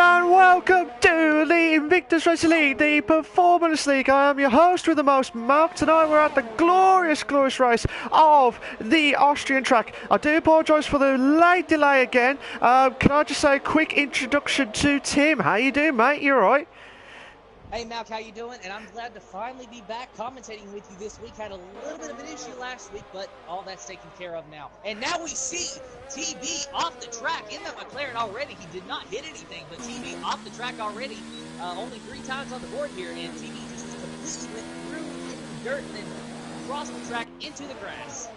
and welcome to the Invictus Racing League, the Performance League. I am your host with the most, Mark. Tonight we're at the glorious race of the Austrian track. I do apologise for the late delay again. Can I just say a quick introduction to Tim? How you doing, mate? You alright? Hey Malk, how you doing? And I'm glad to finally be back commentating with you this week. Had a little bit of an issue last week, but all that's taken care of now. And now we see TB off the track in the McLaren already. He did not hit anything, but TB off the track already. Only 3 times on the board here, and TB just completely went through the dirt and then across the track into the grass.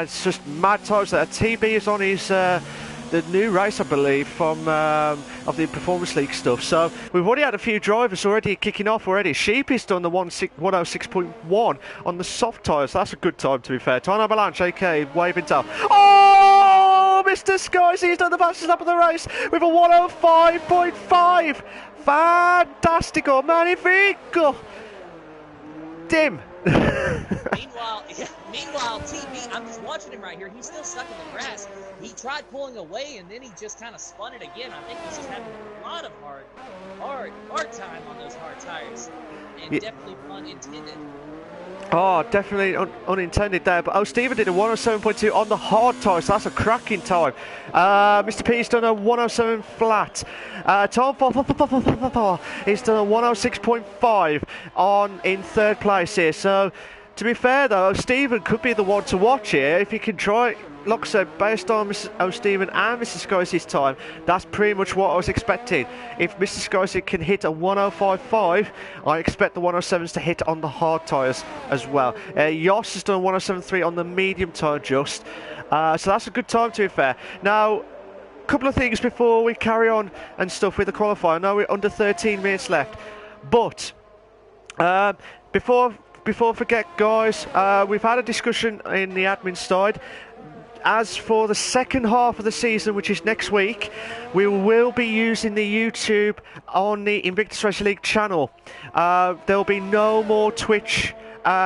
It's just mad times there. TB is on his the new race, I believe, from of the Performance League stuff. So we've already had a few drivers already kicking off already. Sheepy's done the 106.1 on the soft tyres. That's a good time, to be fair. Time Avalanche, aka waving tail. Oh, Mr. Skysy's done the fastest lap of the race with a 105.5. Fantastico, magnifico. Dim. Meanwhile, TB, I'm just watching him right here. He's still stuck in the grass. He tried pulling away, and then he just kind of spun it again. I think he's just having a lot of hard time on those hard tires, and definitely pun intended. Oh, definitely unintended there. But Stephen did a 107.2 on the hard tyres, so that's a cracking time. Mr. P's done a 107 flat. Tom he's done a 106.5 on in 3rd place here. So, to be fair though, Stephen could be the one to watch here if he can try. Like I said, based on Mr. O'Stephen and Mr. Scorsese time, that's pretty much what I was expecting. If Mr. Scorsese can hit a 105.5, I expect the 107s to hit on the hard tyres as well. Yoss has done a 107.3 on the medium tyre just. So that's a good time, to be fair. Now, a couple of things before we carry on and stuff with the qualifier. I know we're under 13 minutes left. But, before I forget, guys, we've had a discussion in the admin side. As for the second half of the season, which is next week, we will be using the YouTube on the Invictus Racing League channel. There will be no more Twitch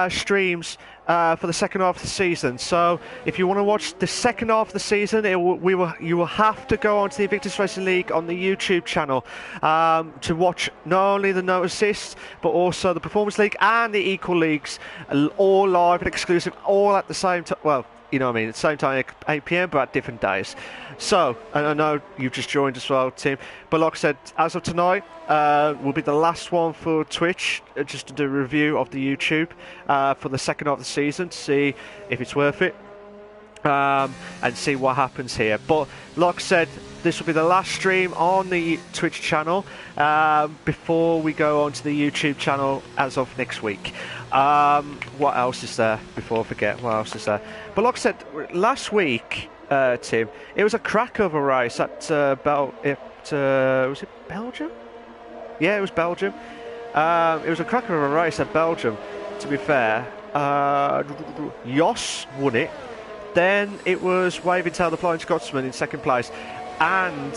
streams for the second half of the season. So if you want to watch the second half of the season, you will have to go onto the Invictus Racing League on the YouTube channel to watch not only the No Assist, but also the Performance League and the Equal Leagues, all live and exclusive, all at the same time. Well, you know what I mean, at the same time at 8 PM, but at different days. So, and I know you've just joined as well, Tim, but like I said, as of tonight, will be the last one for Twitch, just to do a review of the YouTube for the second half of the season, to see if it's worth it, and see what happens here. But, like I said, this will be the last stream on the Twitch channel before we go on to the YouTube channel as of next week. What else is there before I forget? What else is there? But like I said, last week, Tim, it was a crackover race at was it Belgium? Yeah, it was Belgium. It was a crackover race at Belgium, to be fair. Yoss won it. Then it was Waving Tail the Flying Scotsman in 2nd place. And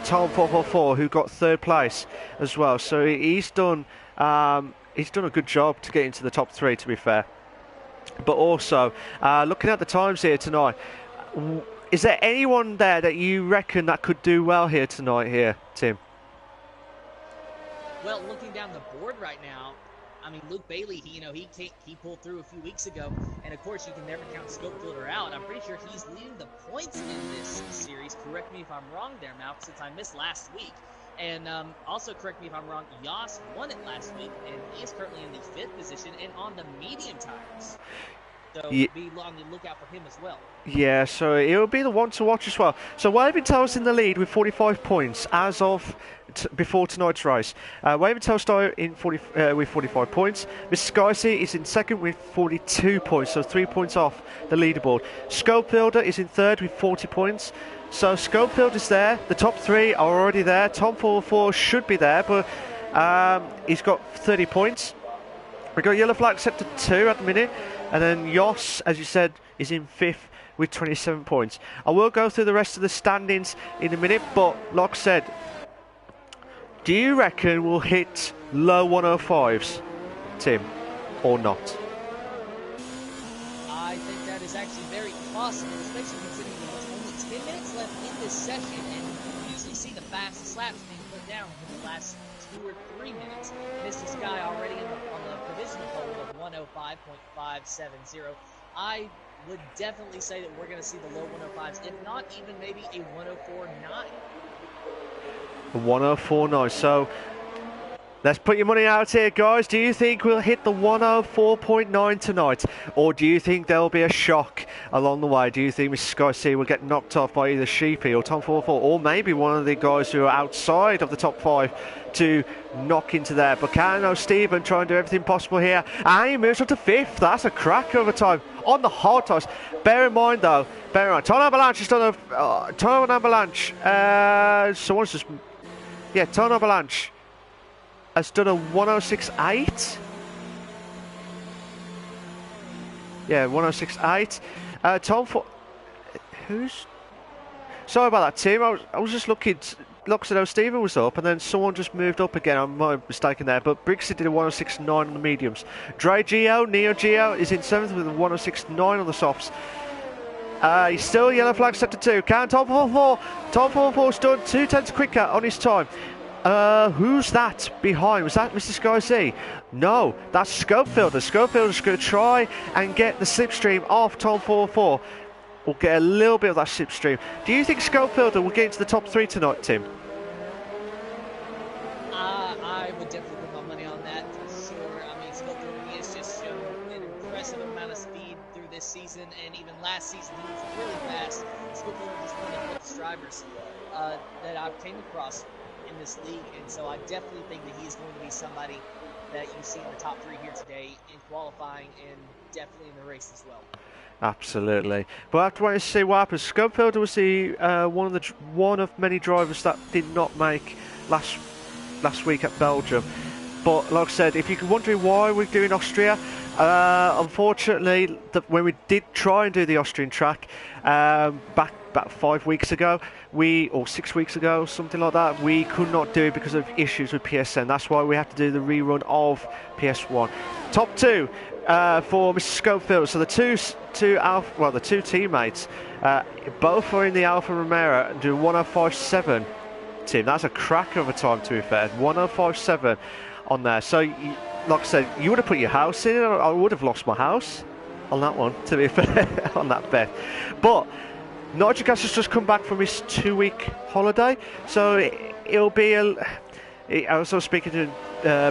Tom 444, who got 3rd place as well. So he's done a good job to get into the top 3, to be fair. But also, looking at the times here tonight, is there anyone there that you reckon that could do well here tonight here, Tim? Well, looking down the board right now, I mean, Luke Bailey, he pulled through a few weeks ago, and of course you can never count Scopefilter out. I'm pretty sure he's leading the points in this series. Correct me if I'm wrong there, Malk, since I missed last week. And also correct me if I'm wrong, Yoss won it last week, and he is currently in the 5th position and on the medium tires. So be on the lookout for him as well. Yeah, so it'll be the one to watch as well. So Waving Tail's in the lead with 45 points as of before tonight's race. Waving Tail started in with 45 points. Mr. Skycy is in 2nd with 42 points, so 3 points off the leaderboard. Scope Builder is in 3rd with 40 points. So Scope Builder is there. The top 3 are already there. Tom 44 should be there, but he's got 30 points. We've got Yellow Flag set to 2 at the minute. And then Yoss, as you said, is in 5th with 27 points. I will go through the rest of the standings in a minute, but like I said, do you reckon we'll hit low 105s, Tim, or not? I think that is actually very possible, especially considering there's only 10 minutes left in this session, and usually see the fastest laps being put down in the last 2 or 3 minutes. Mr. Sky already on the provisional pole of 105.570. I would definitely say that we're going to see the low 105s, if not even maybe a 104.9. A 104.9. So let's put your money out here, guys. Do you think we'll hit the 104.9 tonight? Or do you think there'll be a shock along the way? Do you think Mr. Sky C will get knocked off by either Sheepy or Tom 44, or maybe one of the guys who are outside of the top 5 to knock into there? But can Stephen try and do everything possible here? And he moves up to 5th. That's a crack over time on the hard tires. Bear in mind, though, Ton Avalanche has done a... Ton Avalanche... someone's just... Yeah, Ton Avalanche has done a 106.8. Yeah, 106.8. Tom for who's? Sorry about that, Tim. I was just looking at how Stephen was up, and then someone just moved up again. I'm mistaken there. But Brixie did a 106.9 on the mediums. Dre Geo, Neo Geo is in 7th with a 106.9 on the softs. He's still yellow flag set to 2. Can Tom 44? Tom 44's done 2 tenths quicker on his time. Who's that behind? Was that Mr. Sky C? No, that's Scopefielder. Scopefielder's going to try and get the slipstream off Tom 44. We'll get a little bit of that slipstream. Do you think Scopefielder will get into the top 3 tonight, Tim? I would definitely put my money on that for sure. I mean, Scopefielder, he has just shown an impressive amount of speed through this season, and even last season he was really fast. Scopefielder is one of the quickest drivers that I've came across in this league, and so I definitely think that he's going to be somebody that you see in the top 3 here today in qualifying and definitely in the race as well. Absolutely, but I have to wait and see what happens. Scopefielder was the one of many drivers that did not make last week at Belgium. But like I said, if you're wondering why we're doing Austria, unfortunately, when we did try and do the Austrian track back about 5 weeks ago, or 6 weeks ago, something like that, we could not do it because of issues with PSN. That's why we have to do the rerun of PS1. Top 2 for Mr. Scopefield. So the two teammates, both are in the Alfa Romeo and do 105.7. Tim, that's a crack of a time, to be fair. 105.7 on there. So, like I said, you would have put your house in, I would have lost my house on that one, to be fair, on that bet. But Nigel Gas has just come back from his 2-week holiday, so it'll be I was speaking to him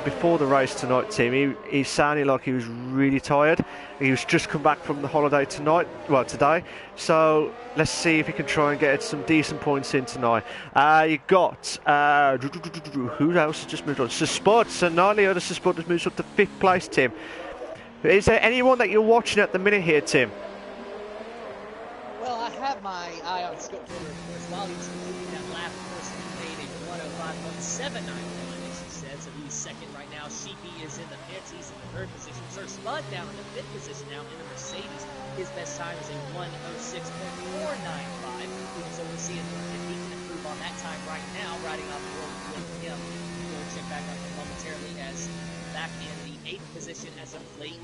before the race tonight, Tim. He sounded like he was really tired. He was just come back from the holiday today. So let's see if he can try and get some decent points in tonight. You got who else has just moved on? Spud. So Nightly Other Spud has moved up to 5th place, Tim. Is there anyone that you're watching at the minute here, Tim? Well, I have my eye on Scopefielder, of course, while he's completing that lap. Of course, he made a 105.791, as you said, so he's 2nd right now. Sheepy is in the pits, he's in the 3rd position. Sir Spud down in the 5th position now in the Mercedes. His best time is a 106.495, so we'll see if he can improve on that time right now, riding off the road with him. We'll check back on him momentarily as back in the 8th position as of late.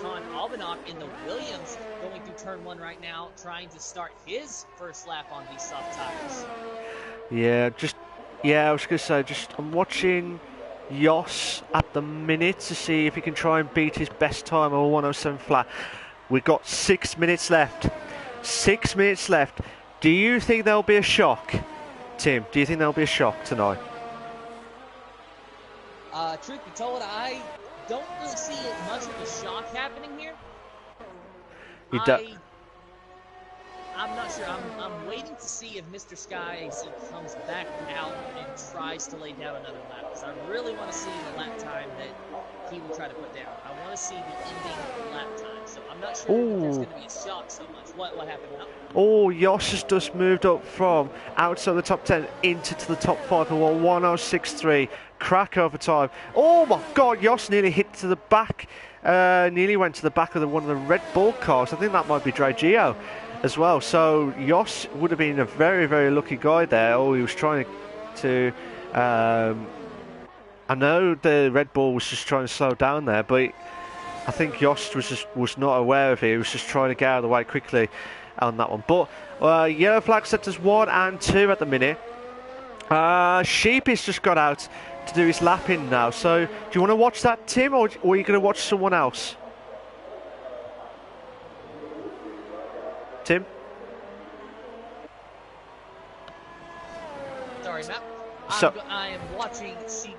Ton Albanach in the Williams going through turn 1 right now, trying to start his first lap on these soft tires. I was going to say, I'm watching Jos at the minute to see if he can try and beat his best time of 107 flat. We've got 6 minutes left. 6 minutes left. Do you think there'll be a shock, Tim? Do you think there'll be a shock tonight? Truth be told, I don't really see much of a shock happening here. I'm not sure. I'm waiting to see if Mr. Sky AC comes back out and tries to lay down another lap, because I really want to see the lap time that he will try to put down. I want to see the ending lap time, so I'm not sure if there's going to be a shock so much. What happened now? Oh, Yosh has just moved up from outside the top 10 into the top 5 and 106.3. Crack over time. Oh my God, Yosh nearly hit to the back. Nearly went to the back of one of the Red Bull cars. I think that might be Dre Geo as well. So Yosh would have been a very, very lucky guy there. Oh, he was trying to. I know the Red Bull was just trying to slow down there, but I think Yost was not aware of it. He was just trying to get out of the way quickly on that one. But yellow flag set as 1 and 2 at the minute. Sheepy's just got out to do his lapping now. So, do you want to watch that, Tim, or are you going to watch someone else? Tim? Sorry, Matt. I am watching Sheepy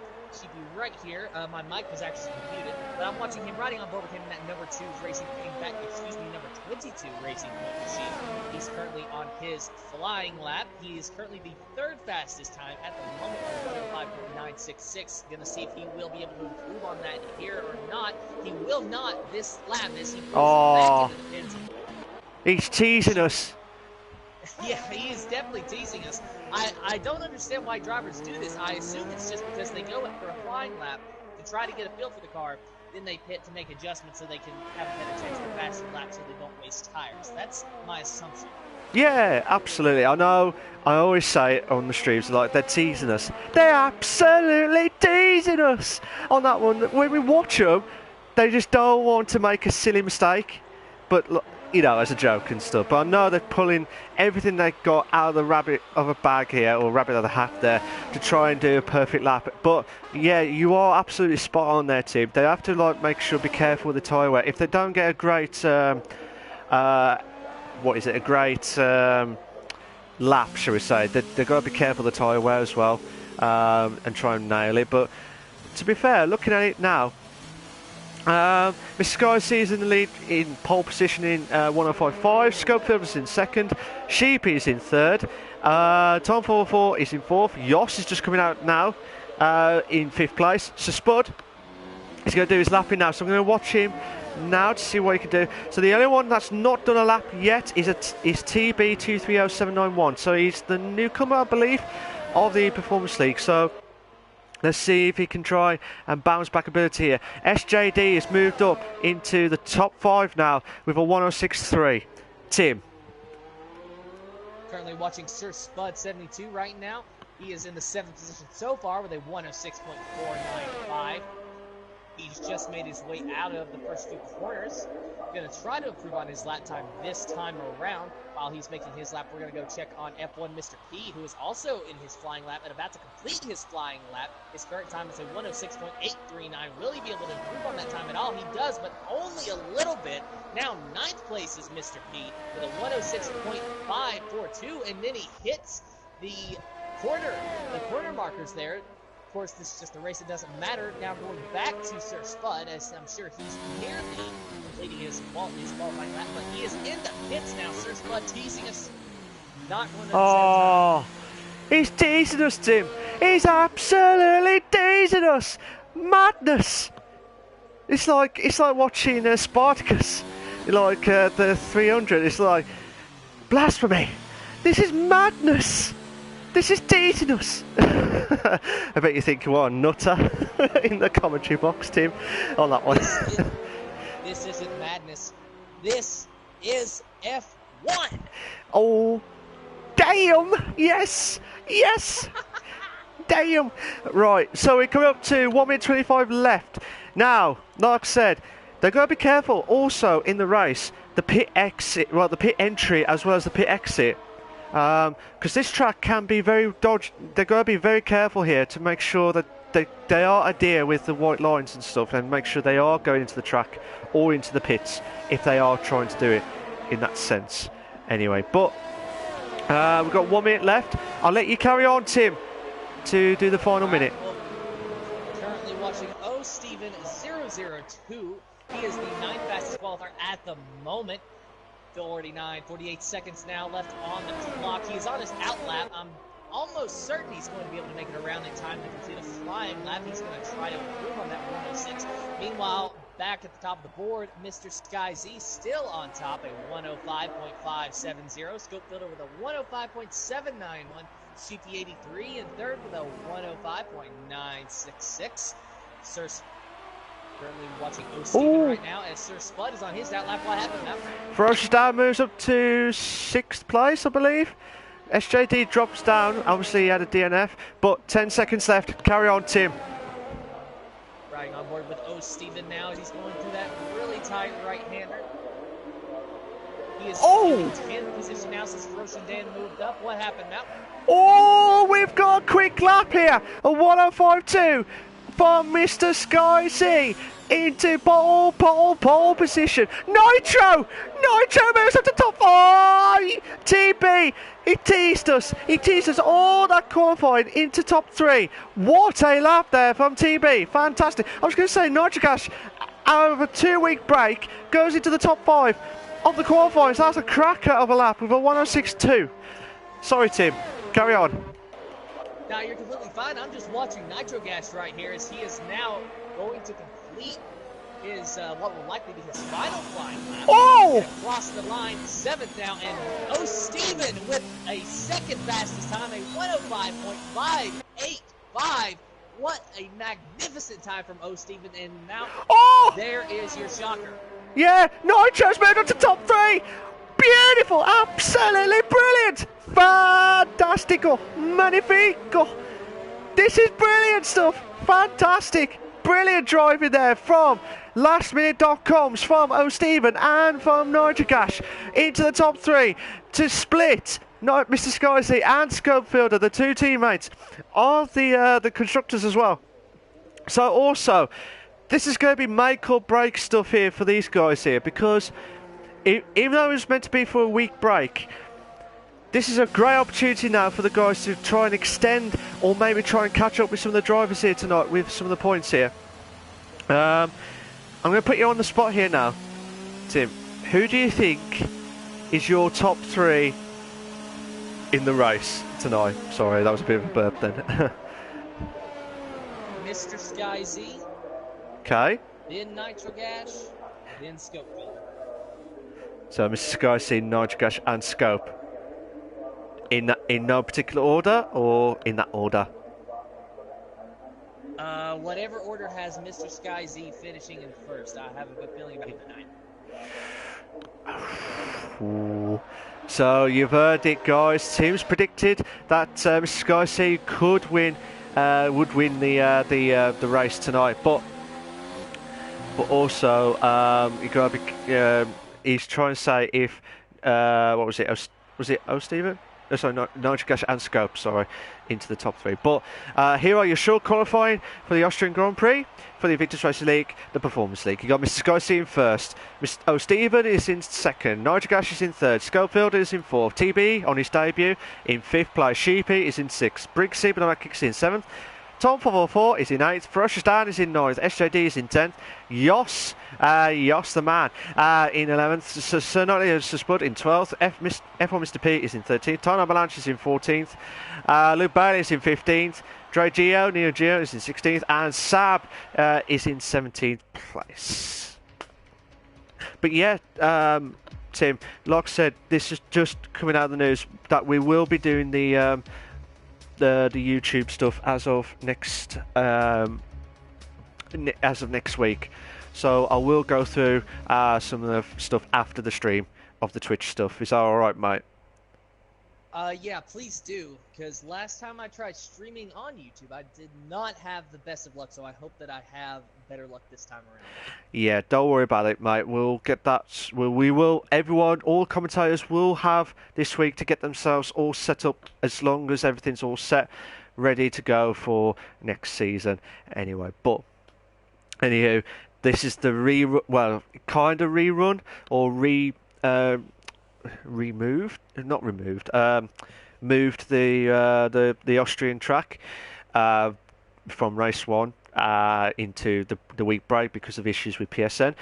right here. My mic was actually muted, but I'm watching him riding on board with him in that number 2 racing, number 22 racing point machine. He's currently on his flying lap. He is currently the 3rd fastest time at the moment with 105.966. Gonna see if he will be able to improve on that here or not. He will not this lap as he goes back into the pits. He's teasing us. Yeah, he is definitely teasing us. I don't understand why drivers do this. I assume it's just because they go for a flying lap to try to get a feel for the car, then they pit to make adjustments so they can have a better chance for a faster lap so they don't waste tires. That's my assumption. Yeah, absolutely. I know. I always say it on the streams, like, they're teasing us. They're absolutely teasing us on that one. When we watch them, they just don't want to make a silly mistake. But look, you know, as a joke and stuff. But I know they're pulling everything they got out of the rabbit of a bag here, or rabbit of the hat there, to try and do a perfect lap. But yeah, you are absolutely spot on there, Tim. They have to like make sure, be careful with the tyre wear. If they don't get a great, a great lap, shall we say? They've got to be careful of the tyre wear as well, and try and nail it. But to be fair, looking at it now, Mr. Sky is in the lead in pole position in 105.5. Scopefield is in 2nd. Sheepy is in 3rd. Tom 444 is in 4th. Yoss is just coming out now in 5th place. So Spud is going to do his lapping now. So I'm going to watch him now to see what he can do. So the only one that's not done a lap yet is TB230791. So he's the newcomer, I believe, of the Performance League. So let's see if he can try and bounce back ability here. SJD has moved up into the top 5 now with a 106.3. Tim. Currently watching Sir Spud 72 right now. He is in the 7th position so far with a 106.495. He's just made his way out of the first 2 corners. Going to try to improve on his lap time this time around. While he's making his lap, we're going to go check on F1 Mr. P, who is also in his flying lap and about to complete his flying lap. His current time is a 106.839. Will he be able to improve on that time at all? He does, but only a little bit. Now 9th place is Mr. P with a 106.542, and then he hits the corner markers there. Of course, this is just a race, it doesn't matter. Now going back to Sir Spud, as I'm sure he's nearly completing his qualifying lap, but he is in the pits now. Sir Spud teasing us. Not one of the Oh, he's teasing us, Tim. He's absolutely teasing us. Madness. It's like watching Spartacus, like the 300. It's like blasphemy. This is madness. This is teasing us. I bet you think, what a nutter in the commentary box, Tim, on that one. This isn't madness. This is F1. Oh, damn. Yes. Yes. Damn. Right, so we're coming up to 1 minute 25 left. Now, like I said, they've got to be careful also in the race. The pit exit, well, the pit entry as well as the pit exit. Because this track can be very dodgy. They've got to be very careful here to make sure that they are adhere with the white lines and stuff, and make sure they are going into the track or into the pits if they are trying to do it in that sense. Anyway, but we've got 1 minute left. I'll let you carry on, Tim, to do the final minute. Well, currently watching Steven 002. He is the 9th fastest qualifier at the moment. 48 seconds now left on the clock. He is on his out lap. I'm almost certain he's going to be able to make it around in time to complete a flying lap. He's going to try to improve on that 106. Meanwhile, back at the top of the board, Mr. Sky Z still on top, a 105.570. Scope Builder with a 105.791. CP83 in 3rd with a 105.966. Sir currently watching Steven right now as Sir Spud is on his out lap. What happened now? Ferocious Down moves up to 6th place, I believe. SJD drops down. Obviously, he had a DNF, but 10 seconds left. Carry on, Tim. Riding on board with Steven now as he's going through that really tight right-hander. He is Oh! in 10th position now since Roshan Dan moved up. What happened now? Oh, we've got a quick lap here. A 105.2 from Mr. Sky C into pole position. Nitro moves up to top 5. TB, he teased us. He teased us all that qualifying into top 3. What a lap there from TB. Fantastic. I was going to say, Nitro Cash, out of a 2-week break, goes into the top 5 of the qualifying. So that's a cracker of a lap with a 106.2. Sorry, Tim. Carry on. Now you're completely fine. I'm just watching Nitro Gas right here as he is now going to complete his what will likely be his final flying lap. Oh! Across the line, 7th now, and oh, Steven with a second fastest time, a 105.585. What a magnificent time from O. Steven, and now there is your shocker. Yeah, Nitro's moved up to top 3. Beautiful, absolutely brilliant, fantastico, magnifico. This is brilliant stuff, fantastic, brilliant driving there from lastminute.coms, from O. Steven and from Nitrocash into the top 3 to split Mr. Skysea and Scopefielder, the 2 teammates of the constructors as well. So also, this is going to be make or break stuff here for these guys here, because even though it was meant to be for a week break, this is a great opportunity now for the guys to try and extend or maybe try and catch up with some of the drivers here tonight with some of the points here. I'm going to put you on the spot here now, Tim. Who do you think is your top 3 in the race tonight? Sorry, that was a bit of a burp then. Mr. Sky Z. Okay. Then Nitro Gash. Then Scopefielder. So Mr. Sky C, Nitrocash and Scope. In no particular order, or in that order? Whatever order has Mr. Sky Z finishing in first. I have a good feeling about tonight. So you've heard it, guys. Tim's predicted that Mr. Sky C would win the race tonight, but also you got to be. He's trying to say if what was it? Was it O. Steven? Oh, sorry, Nitrocash and Scope. Sorry, into the top 3. But here are your short qualifying for the Austrian Grand Prix, for the Invictus Racing League, the Performance League. You got Mr. Sky C in first. Mr. O. Steven is in second. Nitrocash is in third. Scopefielder is in fourth. TB on his debut in fifth place. Sheepy is in sixth. Briggsy, but not kicks in seventh. Tom 444 is in 8th, Ferocious Dan is in 9th, SJD is in 10th, Yoss the man, in 11th, Sir Nightly Spud in 12th, F1 Mr. P is in 13th, Time Avalanche is in 14th, Luke Bailey is in 15th, Dre Geo, Neo Geo is in 16th, and Sab is in 17th place. But yeah, Tim, like I said, this is just coming out of the news that we will be doing the YouTube stuff as of next week. So I will go through some of the stuff after the stream of the Twitch stuff. Is that all right, mate? Yeah, please do, because last time I tried streaming on YouTube, I did not have the best of luck, so I hope that I have better luck this time around. Yeah, don't worry about it, mate. We'll get that. We will. Everyone, all commentators will have this week to get themselves all set up, as long as everything's all set, ready to go for next season. Anyway, but anywho, this is the kind of rerun or moved the Austrian track from race 1 into the week break because of issues with PSN.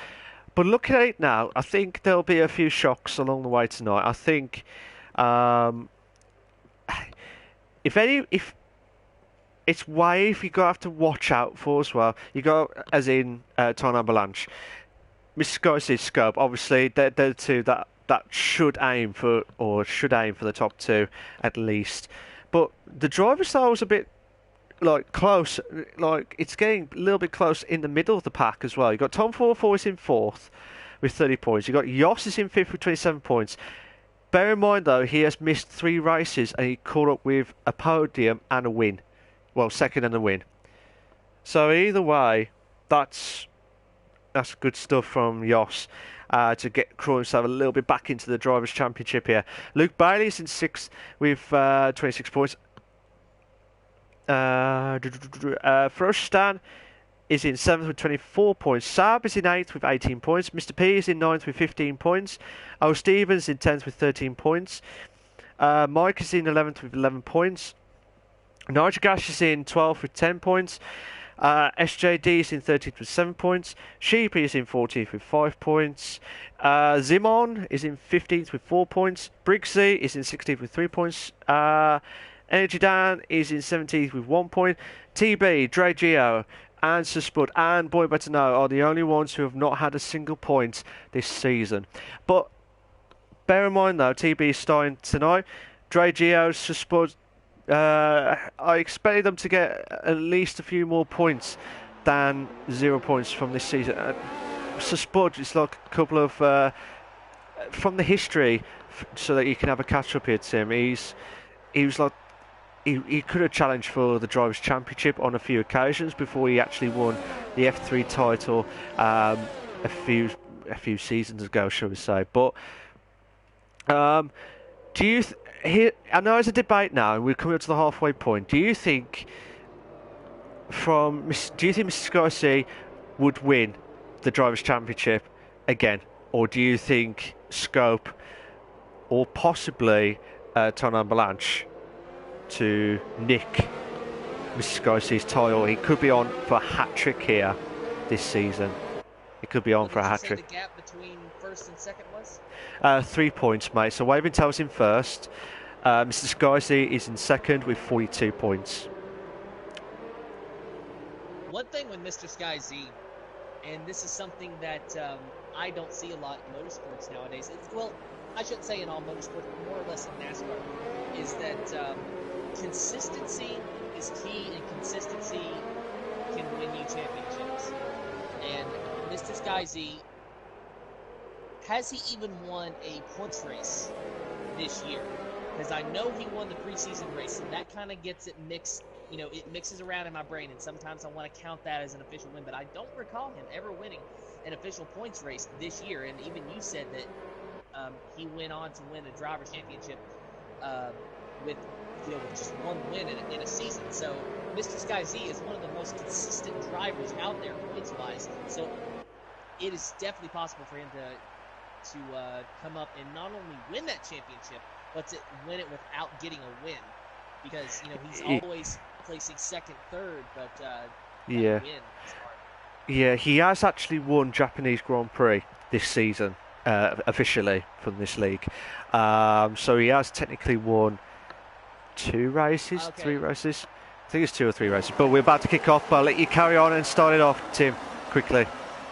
But look at it now, I think there'll be a few shocks along the way tonight. I think if it's Wave you got to watch out for as well. You got, as in Time Avalanche, Mr. Sky says Scope. Obviously, they're the two that should aim for the top 2 at least. But the driver style was a bit close. It's getting a little bit close in the middle of the pack as well. You got Tom 44 is in 4th with 30 points. You got Yoss is in 5th with 27 points. Bear in mind though, he has missed 3 races and he caught up with a podium and a win. Well, second and a win. So either way, that's good stuff from Yoss. to crawl himself a little bit back into the Drivers' Championship here. Luke Bailey's in 6th with 26 points. Frostan is in 7th with 24 points. Saab is in 8th with 18 points. Mr. P is in 9th with 15 points. O. Stevens in 10th with 13 points. Mike is in 11th with 11 points. Nigel Gash is in 12th with 10 points. SJD is in 13th with 7 points. Sheepy is in 14th with 5 points. Zimon is in 15th with 4 points. Briggsy is in 16th with 3 points. Energy Dan is in 17th with 1 point. TB, Dre Geo, and Suspud and Boy Better Know are the only ones who have not had a single point this season. But bear in mind though, TB is starting tonight. Dre Geo, Suspud, I expected them to get at least a few more points than 0 points from this season. Suspud is like a couple of from the history, so that you can have a catch up here, Tim. He was like. He could have challenged for the Drivers' Championship on a few occasions before he actually won the F3 title a few seasons ago, shall we say. But do you I know it's a debate now, and we're coming up to the halfway point. Do you think Mr. Sky C would win the Drivers' Championship again, or do you think Scope or possibly Tonan Blanche to nick Mr. Sky C's title? He could be on for a hat-trick here this season. He could be on for a hat-trick. The gap between first and second was? 3 points, mate. So Waving Tail's in first. Mr. Sky C is in second with 42 points. One thing with Mr. Sky Z, and this is something that I don't see a lot in motorsports nowadays. Well, I shouldn't say in all motorsports, but more or less in NASCAR, is that consistency is key, and consistency can win you championships. And Mr. Sky Z, has he even won a points race this year? Because I know he won the preseason race, and that kind of gets it mixed. You know, it mixes around in my brain, and sometimes I want to count that as an official win, but I don't recall him ever winning an official points race this year. And even you said that he went on to win a Drivers' Championship with just one win in a season. So Mr. Sky Z is one of the most consistent drivers out there points-wise. So it is definitely possible for him to come up and not only win that championship, but to win it without getting a win. Because he's always placing second, third, but yeah, win is hard. Yeah, he has actually won Japanese Grand Prix this season. Officially from this league, so he has technically won 2 races, 3 races. I think it's 2 or 3 races. But we're about to kick off. But I'll let you carry on and start it off, Tim, quickly.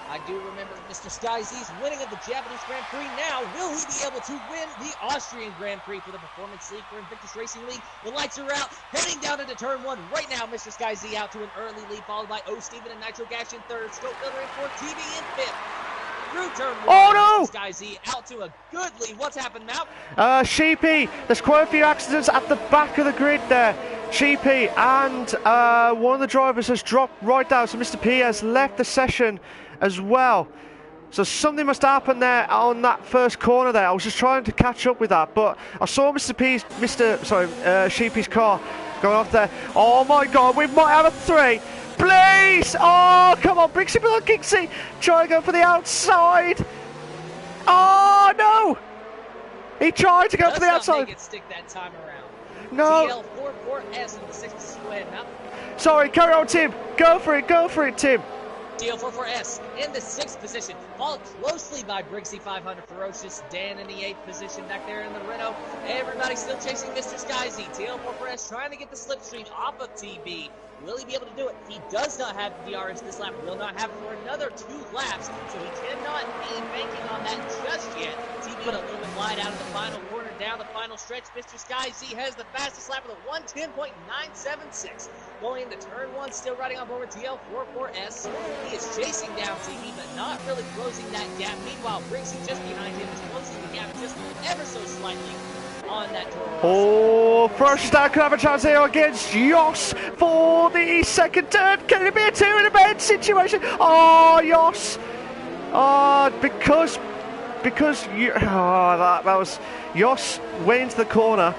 I do remember Mr. Sky Z's winning of the Japanese Grand Prix. Now, will he be able to win the Austrian Grand Prix for the Performance League for Invictus Racing League? The lights are out, heading down into Turn 1 right now. Mr. Sky Z out to an early lead, followed by O. Steven and Nitro Gash in 3rd, Scope Builder in 4th, TV in 5th. Through turn 1, oh no! Sky Z out to a good lead. What's happened, Mount? Sheepy, there's quite a few accidents at the back of the grid there. Sheepy and one of the drivers has dropped right down, so Mr. P has left the session as well. So something must happen there on that first corner there. I was just trying to catch up with that, but I saw Sheepy's car going off there. Oh my God, we might have a 3. Please! Oh, come on, Brixie, but on Kixie. Try to go for the outside. Oh, no! He tried to go for the outside. Make it stick that time around. No. TL44S in the 6th. Go ahead, Mount. Sorry, carry on, Tim. Go for it, Tim. TL44S in the 6th position, followed closely by Briggsy 500 Ferocious, Dan in the 8th position back there in the Renault. Everybody still chasing Mr. Sky Z. TL44S trying to get the slipstream off of TB. Will he be able to do it? He does not have the DRS this lap. Will not have it for another 2 laps, so he cannot be banking on that just yet. TB a little bit wide out of the final corner, down the final stretch. Mr. Sky Z has the fastest lap with a 1:10.976. Going into turn 1, still riding on board with TL44S. He is chasing down TB, but not really closing that gap. Meanwhile, Briggsy just behind him is closing the gap just ever so slightly on that turn. Oh, Frostan could have a chance here against Jos for the second turn. Can it be a 2 in a bed situation? Oh, Jos. Because because you, that was, Jos went into the corner.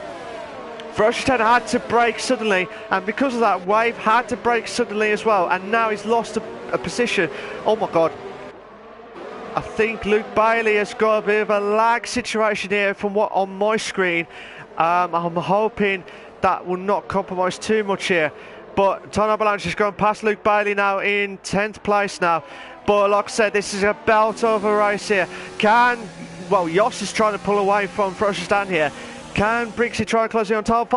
Verstappen had to brake suddenly, and because of that, Wave had to brake suddenly as well, and now he's lost a position. Oh my god. I think Luke Bailey has got a bit of a lag situation here from what on my screen. I'm hoping that will not compromise too much here. But Tony Avalanche has gone past Luke Bailey now in 10th place now. But like I said, this is a belt of a race here. Well, Jos is trying to pull away from Verstappen here. Can Brixie try and close it on top?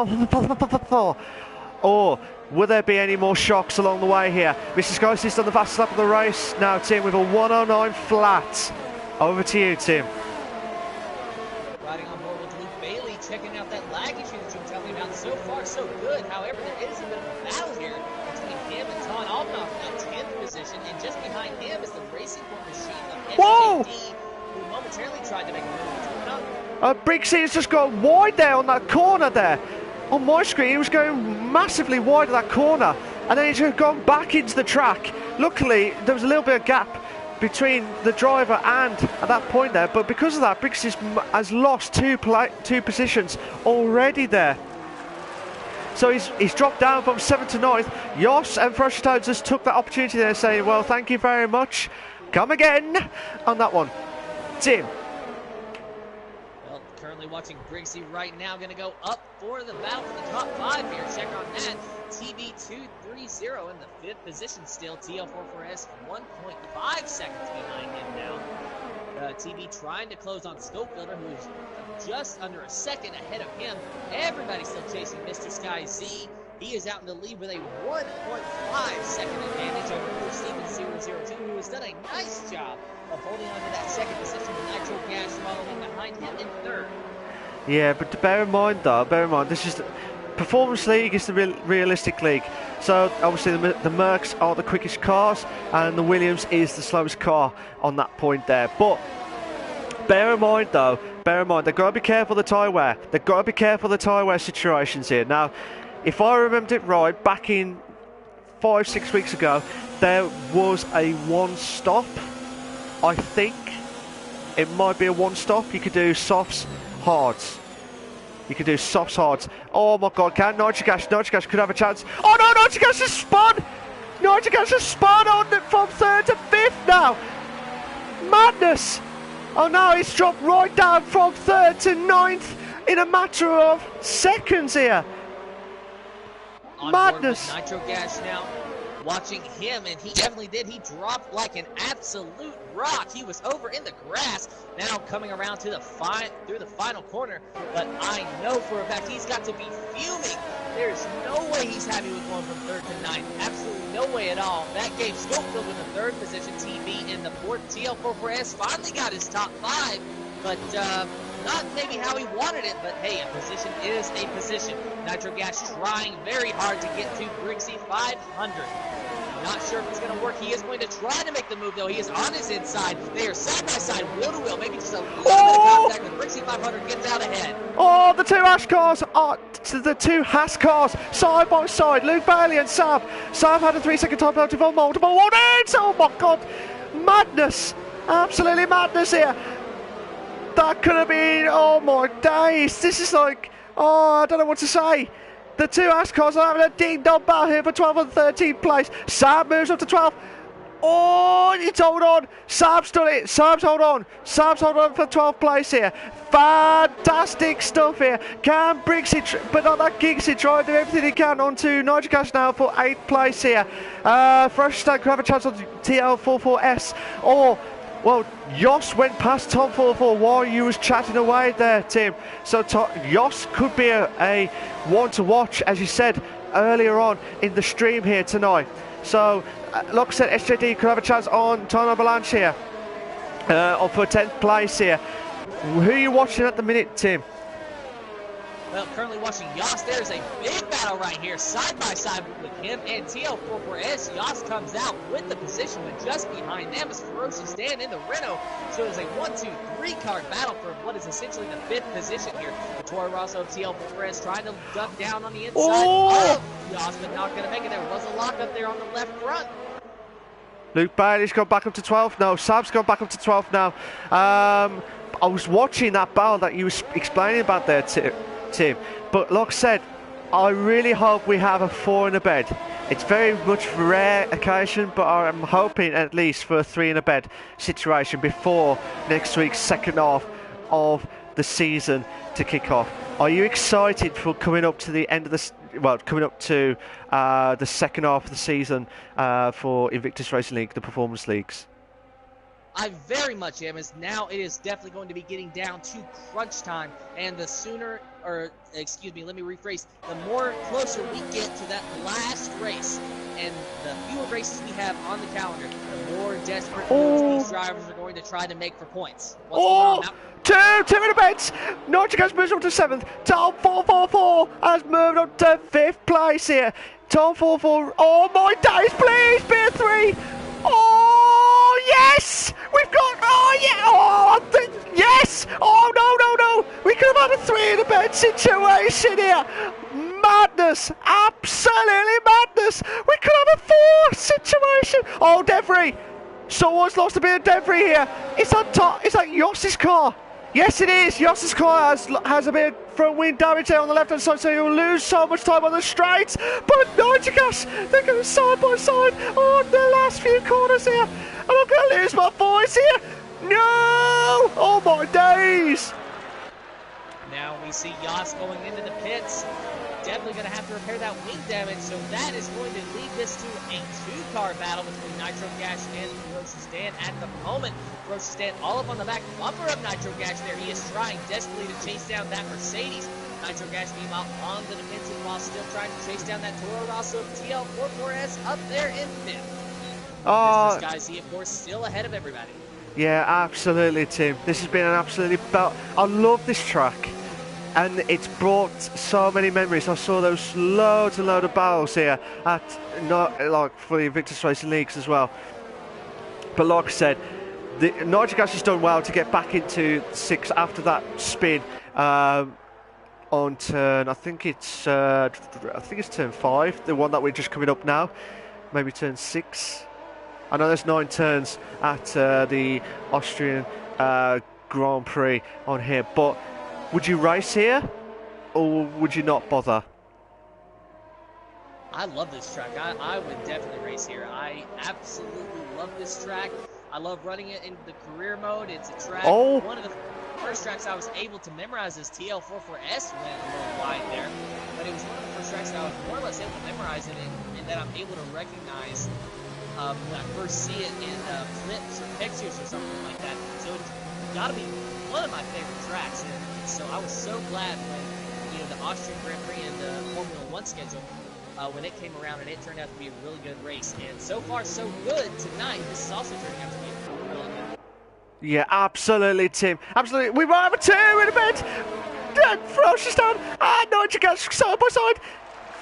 Or will there be any more shocks along the way here? Mr. Sky's on the fastest lap of the race now, Tim, with a 109 flat. Over to you, Tim. Riding on board with Luke Bailey, checking out that lag issue that you were telling me about. So far, so good. However, there is a bit of a battle here between him and Ton Althoff in 10th position, and just behind him is the Racing Point machine of SJD, who momentarily tried to make a move. What's going on? Brixie has just got wide there on that corner there. On my screen, he was going massively wide of that corner, and then he's just gone back into the track. Luckily, there was a little bit of gap between the driver and at that point there, but because of that, Brixie has lost two positions already there. So he's dropped down from 7th to 9th. Jos and Verstappen just took that opportunity there, saying, well, thank you very much. Come again on that one. Tim. Currently watching Brixie right now, going to go up for the battle for the top 5 here. Check on that. TB230 in the 5th position still. TL44S 1.5 seconds behind him now. TB trying to close on Scopebuilder, who is just under a second ahead of him. Everybody's still chasing Mr. Sky Z. He is out in the lead with a 1.5 second advantage over Steven 002, who has done a nice job of holding on to that second position with Nitro Gas following behind him in 3rd. Yeah, but bear in mind, this is Performance League is the realistic league. So obviously the Mercs are the quickest cars, and the Williams is the slowest car on that point there. But bear in mind, they've got to be careful of the tyre wear. They've got to be careful of the tyre wear situations here. Now, if I remembered it right, back in 5-6 weeks ago, there was a one stop. I think it might be a one stop. You could do softs, hards. You could do softs, hards. Oh my god, can Nitrogas could have a chance. Oh no, Nitrogas has spun! Nitrogas has spun on from 3rd to 5th now! Madness! Oh no, it's dropped right down from 3rd to 9th in a matter of seconds here. On Madness! Nitro Gas now, watching him, and he definitely did. He dropped like an absolute rock. He was over in the grass, now coming around to the through the final corner. But I know for a fact he's got to be fuming. There's no way he's happy with going from 3rd to 9th. Absolutely no way at all. That gave Scopefield in the 3rd position. TB in the 4th. TL44S finally got his top 5, but not maybe how he wanted it, but hey, a position is a position. Nitro Gas trying very hard to get to Brixie 500. Not sure if it's going to work. He is going to try to make the move, though. He is on his inside. They are side by side, wheel to wheel. Maybe just a little bit of contact with Brixie 500 gets out ahead. Oh, the two Haas cars side by side. Luke Bailey and Saab. Saab had a 3-second time penalty for multiple warnings. Oh my god, madness! Absolutely madness here. That could have been, oh my days. This is like, oh, I don't know what to say. The two Haas cars are having a ding-dong battle here for 12th and 13th place. Saab moves up to 12th. Oh, it's hold on. Saab's done it. Saab's hold on. Saab's hold on for 12th place here. Fantastic stuff here. Can Brixie, but not that Gigsy, try to do everything he can onto Nitro Gas now for 8th place here. Freshstag could have a chance on TL44S. Or, well, Jos went past Tom 44 while you was chatting away there, Tim. So Jos could be a one to watch, as you said earlier on in the stream here tonight. So, like I said, SJD could have a chance on Time Avalanche here, for 10th place here. Who are you watching at the minute, Tim? Well, currently watching Jos. There's a big battle right here, side by side with him and TL44S. Jos comes out with the position, but just behind them is Ferocious Dan in the Renault. So it's a 1-2-3 car battle for what is essentially the 5th position here. The Toro Rosso TL44S trying to duck down on the inside. Oh, Jos, but not going to make it. There was a lock up there on the left front. Luke Bailey's gone back up to 12th. No, Saab's gone back up to 12th now. I was watching that battle that you were explaining about there, Tim. But like I said, I really hope we have a 4 in a bed. It's very much rare occasion, but I'm hoping at least for a 3 in a bed situation before next week's second half of the season to kick off. Are you excited for coming up to the end of coming up to the second half of the season for Invictus Racing League, the Performance Leagues? I very much am, as now it is definitely going to be getting down to crunch time, and the sooner, or excuse me, let me rephrase, the more closer we get to that last race, and the fewer races we have on the calendar, the more desperate moves these drivers are going to try to make for points. Two in the beds. Nitrogas moves up to 7th. Tom 444 has moved up to 5th place here. Tom 44, oh my days, please be a 3. Oh yes, we've got. Oh yeah. Oh yes. Oh no. We could have had a 3 in the bed situation here. Madness, absolutely madness. We could have a 4 situation. Oh, Devry. Someone's lost a bit of debris here. Is that Yoss's car? Yes, it is. Yoss's car has a bit of front wing damage there on the left hand side, so he'll lose so much time on the straights. But Nitrogas, they're going side by side on the last few corners here. And I'm going to lose my voice here. No! Oh my days! Now we see Yoss going into the pits. Definitely going to have to repair that wing damage, so that is going to lead this to a 2-car battle between Nitro Gash and Ferocious Dan at the moment. Ferocious Dan all up on the back bumper of Nitro Gash there. He is trying desperately to chase down that Mercedes. Nitro Gash meanwhile on the defensive while still trying to chase down that Toro Rosso TL44S up there in 5th. This guy, he of course still ahead of everybody. Yeah, absolutely, Tim. This has been an absolutely I love this track. And it's brought so many memories. I saw those loads and loads of battles here at for the Invictus Racing Leagues as well. But like I said, the Nitrogas has done well to get back into 6 after that spin on turn. I think it's turn 5, the one that we're just coming up now. Maybe turn 6. I know there's 9 turns at the Austrian Grand Prix on here, but. Would you race here, or would you not bother? I love this track. I would definitely race here. I absolutely love this track. I love running it in the career mode. It's a track. One of the first tracks I was able to memorize is TL44S went a little wide there, but it was one of the first tracks that I was more or less able to memorize it in, and that I'm able to recognize when I first see it in clips or pictures or something like that. So it's got to be one of my favorite tracks. So I was so glad when the Austrian Grand Prix and the Formula 1 schedule, when it came around, and it turned out to be a really good race. And so far, so good tonight. This is also turning out to be really good. Yeah, absolutely, Tim. Absolutely. We might have a 2 in a bed. Ferocious down. Nitrogas side by side.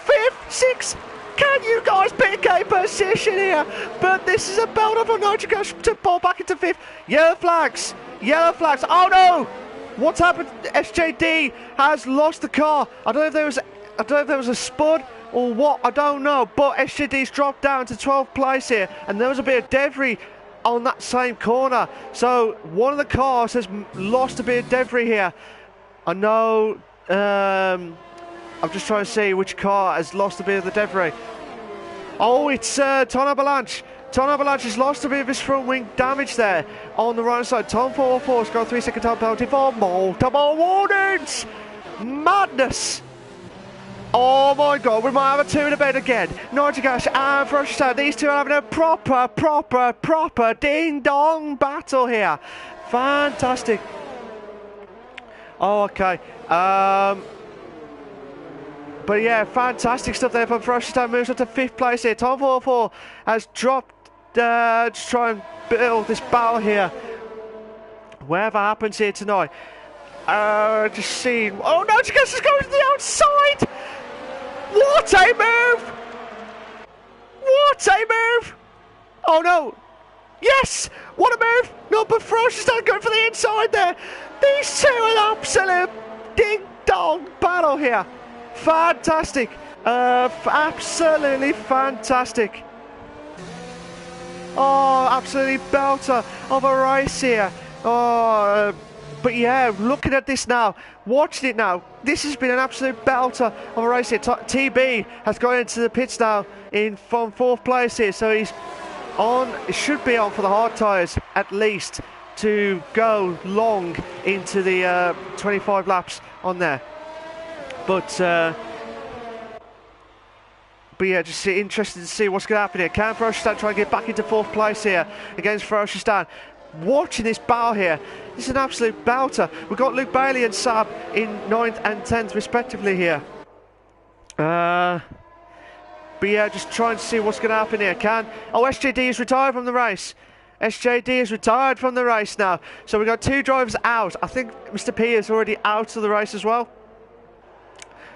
5th, 6th. Can you guys pick a position here? But this is a build up on Nitrogas to ball back into 5th. Yellow flags. Yellow flags. Oh no! What's happened? SJD has lost the car. I don't know if there was a spud or what. I don't know. But SJD's dropped down to 12th place here, and there was a bit of debris on that same corner. So one of the cars has lost a bit of debris here. I know. I'm just trying to see which car has lost a bit of the debris. Oh, it's Ton Avalanche. Ton Avalanche has lost a bit of his front wing damage there on the right side. Tom 444 has got a 3-second time penalty for multiple warnings. Madness. Oh my god, we might have a 2 in a bed again. Nitrogas and Ferocious Dan, these two are having a proper ding-dong battle here. Fantastic. Oh, okay. But yeah, fantastic stuff there from Ferocious Dan. Moves up to 5th place here. Tom 444 has dropped to try and build this battle here. Whatever happens here tonight. Just seeing. Oh no, Nitrogas is going to the outside. What a move! What a move! Oh no! Yes! What a move! No, but Ferocious Dan going for the inside there. These two are an absolute ding-dong battle here. Fantastic. Absolutely fantastic. Oh, absolutely belter of a race here. Oh, But yeah, looking at this now, watching it now, this has been an absolute belter of a race here. TB has gone into the pits now from 4th place here, so he's on. It should be on for the hard tyres at least to go long into the 25 laps on there. But yeah, just interested to see what's going to happen here. Can Ferocioustan try and get back into 4th place here against Ferocioustan? Watching this battle here, this is an absolute belter. We've got Luke Bailey and Saab in 9th and 10th respectively here. But yeah, just trying to see what's going to happen here. SJD is retired from the race. SJD is retired from the race now. So we've got 2 drivers out. I think Mr. P is already out of the race as well.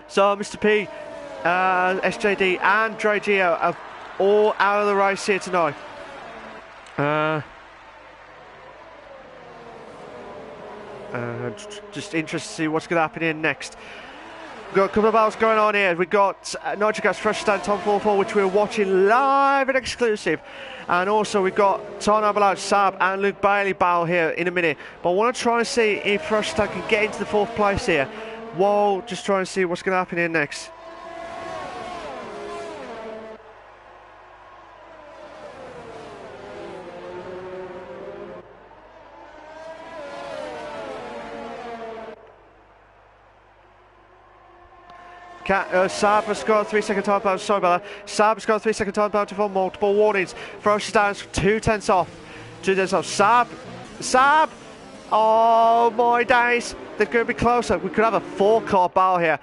So Mr. P, SJD and Dre Gio are all out of the race here tonight. Just interested to see what's going to happen here next. We've got a couple of battles going on here. We've got Nitrogas, Ferociotan, Tom 44, which we're watching live and exclusive. And also we've got Ton Avalanche, Saab and Luke Bailey battle here in a minute. But I want to try and see if Ferociotan can get into the 4th place here. While just trying to see what's going to happen here next. Saab has got a 3-second time penalty. Sorry about that. Saab has got a 3-second time penalty for multiple warnings. Ferociostan's 2 tenths off. 2 tenths off. Saab! Oh my days! They're going to be closer. We could have a 4-car battle here.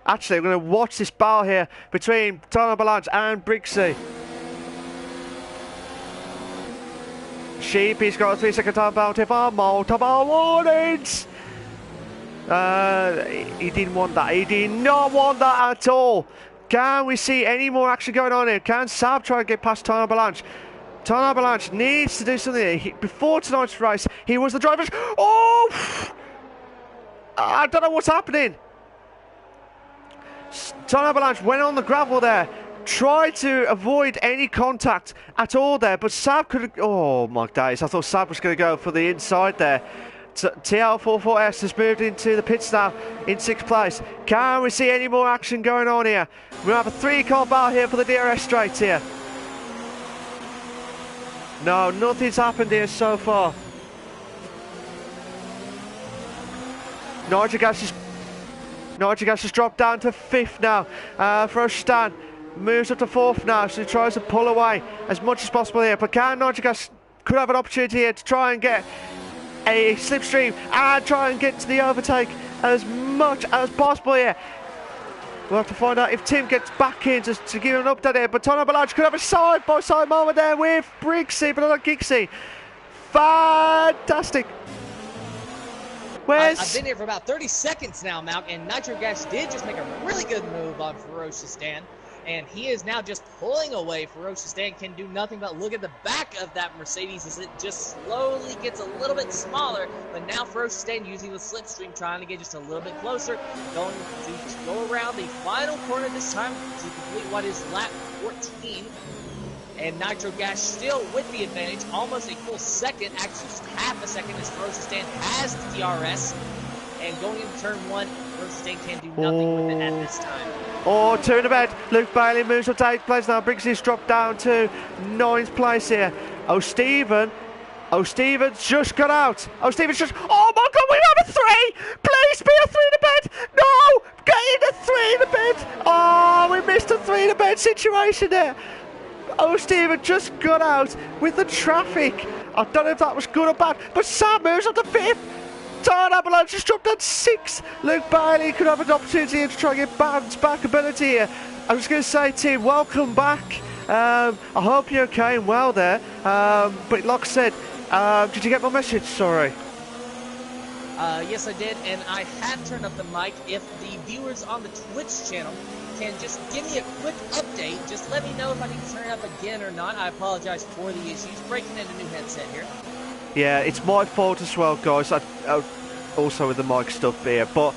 Actually, we're going to watch this battle here between Ton Avalanche and Prix. Sheepy's got a 3-second time penalty for multiple warnings. He didn't want that. He did not want that at all. Can we see any more action going on here? Can Saab try and get past Ton Avalanche? Ton Avalanche needs to do something here. Before tonight's race, he was the driver. Oh! I don't know what's happening. Ton Avalanche went on the gravel there. Tried to avoid any contact at all there. But Saab could have... Oh, my days. I thought Saab was going to go for the inside there. TL44S has moved into the pits now in 6th place. Can we see any more action going on here? We have a 3-car battle here for the DRS straight here. No, nothing's happened here so far. Nitrogas has dropped down to 5th now. Ferociotan moves up to 4th now, so he tries to pull away as much as possible here. But can Nitrogas could have an opportunity here to try and get a slipstream and try and get to the overtake as much as possible here. We'll have to find out if Tim gets back in to give him an update here. But Ton Avalanche could have a side-by-side moment there with Prixie, but not Gixie. Fantastic. I've been here for about 30 seconds now, Malk, and Nitrogas did just make a really good move on Ferociotan. And he is now just pulling away. Ferociotan can do nothing but look at the back of that Mercedes as it just slowly gets a little bit smaller. But now Ferociotan using the slipstream, trying to get just a little bit closer, going to go around the final corner this time to complete what is lap 14. And Nitrogas still with the advantage, almost a full second, actually just half a second as Ferociotan has the DRS. And going into turn 1, Ferociotan can do nothing with it at this time. Oh, turn the bed. Luke Bailey moves up to 8th place now. Brixie's dropped down to 9th place here. Stephen's just got out. Stephen's just... Oh my God, we have a 3! Please be a 3 in the bed! No! Get in a 3 in the bed! Oh, we missed a 3 in the bed situation there. Stephen just got out with the traffic. I don't know if that was good or bad, but Sam moves up to 5th. Ton Avalanche just dropped down 6th. Luke Bailey could have an opportunity here to try and get bounce back ability here. I was going to say, Tim, welcome back. I hope you're okay and well there. But like I said, did you get my message? Sorry. Yes, I did, and I have turned up the mic. If the viewers on the Twitch channel can just give me a quick update, just let me know if I need to turn it up again or not. I apologize for the issues. Breaking in a new headset here. Yeah, it's my fault as well, guys. Also with the mic stuff here, but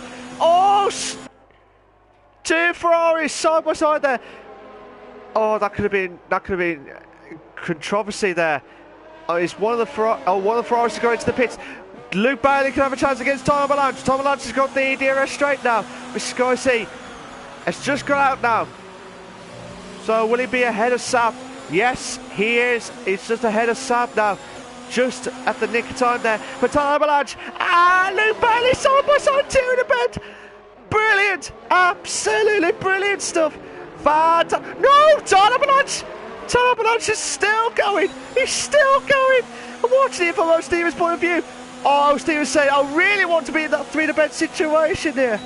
two Ferraris side by side there. Oh, that could have been controversy there. It's one of the Ferraris to go into the pits. Luke Bailey can have a chance against Tom Avalanche. Tom Avalanche has got the DRS straight now. Mr. Scorsese has just got out now. So will he be ahead of Sap? Yes, he is. He's just ahead of Sap now. Just at the nick of time there. But Tom Avalanche. Luke Bailey side by side, 2 in the bed. Brilliant. Absolutely brilliant stuff. No, Tom Avalanche. Tom Avalanche is still going. He's still going. I'm watching it from Steven's point of view. Oh, Steven's saying, I really want to be in that 3 in the bed situation here.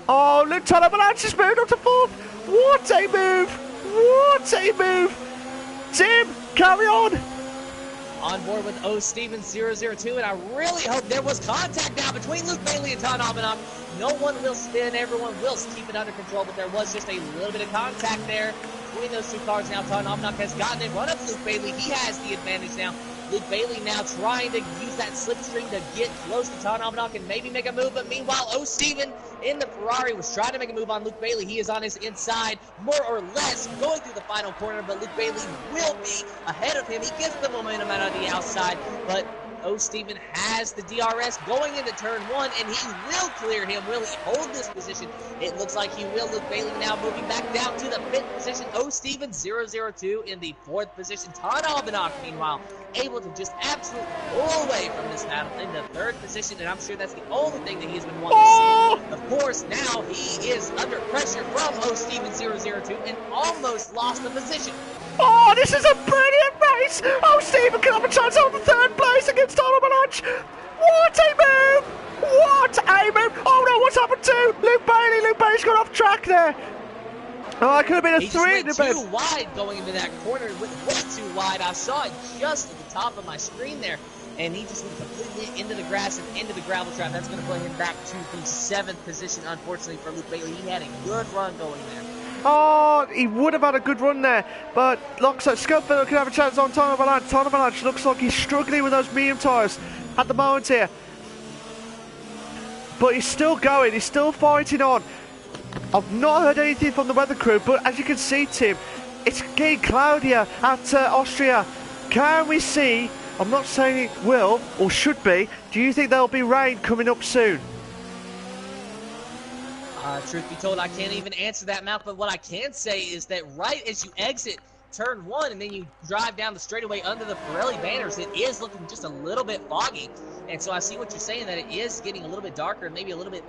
Oh, look, Tom Avalanche has moved up to 4th. What a move. What a move. Tim, carry on. On board with O Stevens 002, and I really hope there was contact now between Luke Bailey and Todd Almanac. No one will spin, everyone will keep it under control, but there was just a little bit of contact there between those 2 cars. Now Todd Almanac has gotten in front of Luke Bailey. He has the advantage now. Luke Bailey now trying to use that slipstream to get close to Todd Almanac and maybe make a move, but meanwhile, O Steven in the Ferrari was trying to make a move on Luke Bailey. He is on his inside, more or less, going through the final corner, but Luke Bailey will be ahead of him. He gets the momentum out of the outside, but O Steven has the DRS going into turn 1, and he will clear him. Will he hold this position? It looks like he will. Luke Bailey now moving back down to the 5th position. O Steven 002 in the 4th position. Todd Almanac, meanwhile, able to just absolutely pull away from this battle in the 3rd position, and I'm sure that's the only thing that he's been wanting to see. Of course, now he is under pressure from O Steven 002 and almost lost the position. Oh, this is a brilliant race! Oh, Steven can have a chance on the 3rd place against Tom Avalanche. What a move! What a move! Oh no, what's happened to Luke Bailey? Luke Bailey's gone off track there. Oh, it could have been a 3 in the bed. He just went too wide going into that corner. Went way too wide. I saw it just at the top of my screen there. And he just went completely into the grass and into the gravel trap. That's going to put him back to the 7th position, unfortunately, for Luke Bailey. He had a good run going there. Oh, he would have had a good run there, but looks like Scottville can have a chance on Tom Avalanche. Tom Avalanche looks like he's struggling with those medium tyres at the moment here. But he's still going, he's still fighting on. I've not heard anything from the weather crew, but as you can see, Tim, it's getting cloudier at Austria. Can we see, I'm not saying it will or should be, do you think there'll be rain coming up soon? Truth be told, I can't even answer that, Malcolm, but what I can say is that right as you exit turn 1 and then you drive down the straightaway under the Pirelli banners, it is looking just a little bit foggy. And so I see what you're saying, that it is getting a little bit darker and maybe a little bit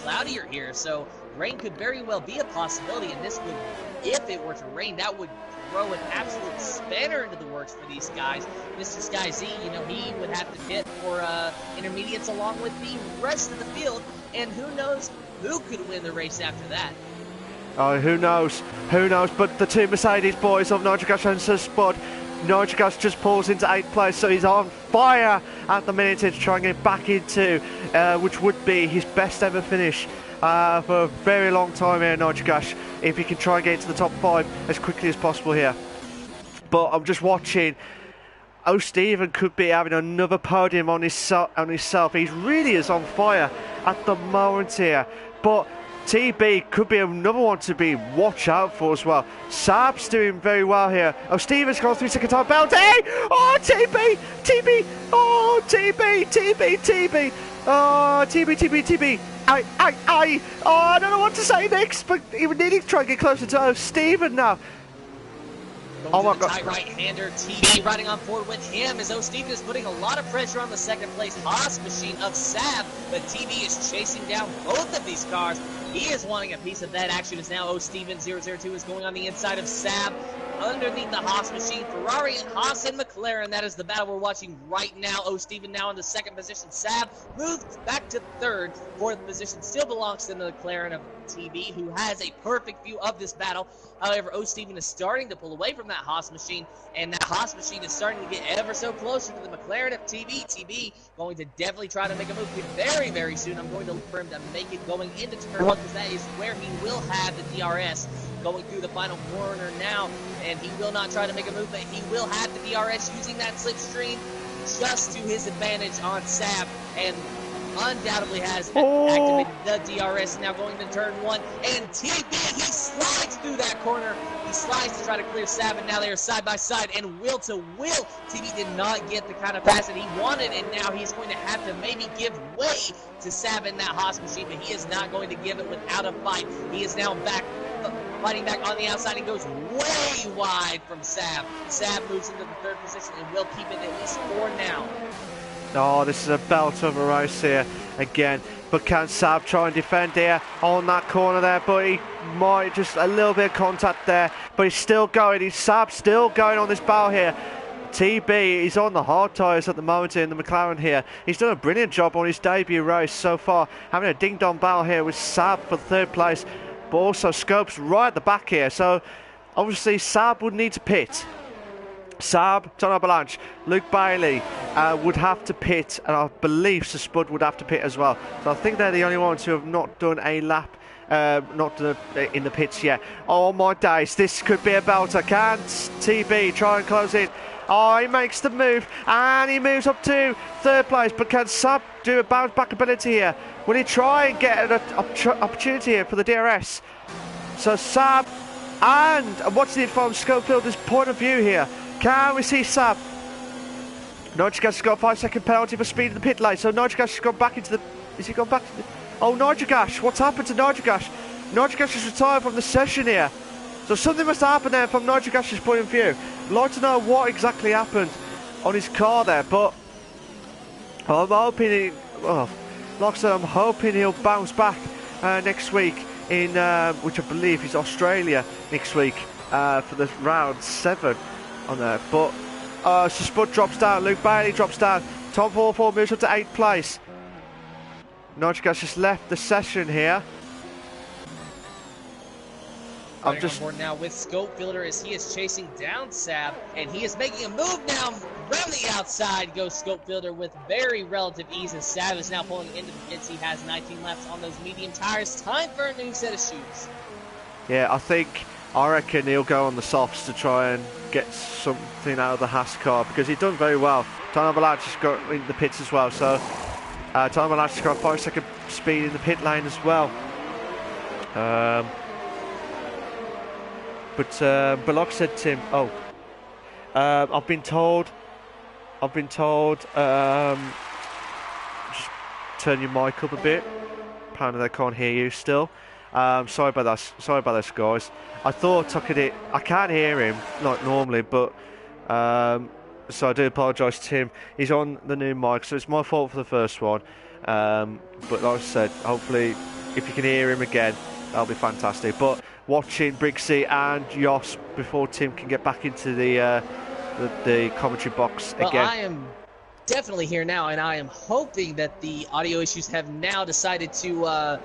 cloudier here. So rain could very well be a possibility, and this would, if it were to rain, that would throw an absolute spanner into the works for these guys. Mr. Sky Z, you know, he would have to pit for intermediates along with the rest of the field, and who knows who could win the race after that. Oh, who knows? Who knows? But the 2 Mercedes boys of Nitrogas and Spud, Nitrogas just pulls into 8th place, so he's on fire at the minute to try and get back into, which would be his best ever finish for a very long time here, Nitrogas, if he can try and get into the top 5 as quickly as possible here. But I'm just watching. Oh, Steven could be having another podium on himself. He really is on fire at the moment here. But TB could be another one to be watch out for as well. Saab's doing very well here. Oh, Steven's gone through second time belt. Hey! Oh, TB! TB! Oh, TB! TB! TB! Oh, TB! I! Oh, I don't know what to say next, but he would need to try and get closer to Steven now. Oh my God. Tight right-hander, TB riding on board with him as O Steven is putting a lot of pressure on the 2nd place Haas machine of Saab, but TB is chasing down both of these cars. He is wanting a piece of that action as now O Steven 002 is going on the inside of Saab underneath the Haas machine. Ferrari, Haas, and McLaren, that is the battle we're watching right now. O Steven now in the 2nd position. Saab moved back to 3rd. 4th position still belongs to the McLaren of TB, who has a perfect view of this battle. However, O Steven is starting to pull away from that Haas machine, and that Haas machine is starting to get ever so closer to the McLaren of TB. TB going to definitely try to make a move very, very soon. I'm going to look for him to make it going into turn 1, because that is where he will have the DRS going through the final corner now, and he will not try to make a move, but he will have the DRS using that slipstream just to his advantage on Saab, and undoubtedly has activated the DRS now going to turn 1, and TB, he slides through that corner. He slides to try to clear Sav, and now they are side by side and wheel to wheel. TV did not get the kind of pass that he wanted, and now he's going to have to maybe give way to Sav in that Haas machine, but he is not going to give it without a fight. He is now back, fighting back on the outside and goes way wide from Sav. Sav moves into the third position and will keep it at least 4 now. Oh, this is a belt of a race here again. But can Sav try and defend here on that corner there? But he might just a little bit of contact there. But he's still going. Sav still going on this battle here. TB is on the hard tyres at the moment in the McLaren here. He's done a brilliant job on his debut race so far. Having a ding-dong battle here with Sav for 3rd place. But also Scopes right at the back here. So obviously Sav would need to pit. Saab, John Avalanche, Luke Bailey would have to pit, and I believe Sir Spud would have to pit as well. So I think they're the only ones who have not done a lap, not done in the pits yet. Oh my days, this could be a belter. Can TB try and close it? Oh, he makes the move, and he moves up to 3rd place. But can Saab do a bounce back ability here? Will he try and get an opportunity here for the DRS? So Saab, and watching it from Schofielder's point of view here. Can we see Saab? Nitrogas has got a 5-second penalty for speed in the pit lane. So Nitrogas has gone back into the... Is he gone back to the... Oh, Nitrogas. What's happened to Nitrogas? Nitrogas has retired from the session here. So something must happen there from Nitrogas's point of view. I'd like to know what exactly happened on his car there. But I'm hoping... like I said, I'm hoping he'll bounce back next week in... which I believe is Australia next week for the round 7. On there, but so Spud drops down, Luke Bailey drops down, Tom 44 moves up to 8th place. Nitrogas just left the session here. I'm just on board now with Scopefielder as he is chasing down Sav, and he is making a move now around the outside. Goes Scopefielder with very relative ease, and Sav is now pulling into the pits. He has 19 laps on those medium tires. Time for a new set of shoes. Yeah, I reckon he'll go on the softs to try and get something out of the Haas car, because he's done very well. Tom Avalanche has got in the pits as well, so Tom Avalanche has got a 5-second speed in the pit lane as well. But like I said, Tim, I've been told, just turn your mic up a bit. Apparently they can't hear you still. Sorry about that, guys. I thought I can't hear him like normally, but so I do apologise to him. He's on the new mic, so it's my fault for the first one. But like I said, hopefully if you can hear him again, that'll be fantastic. But watching Brixie and Jos before Tim can get back into the commentary box again. Well, I am definitely here now, and I am hoping that the audio issues have now decided to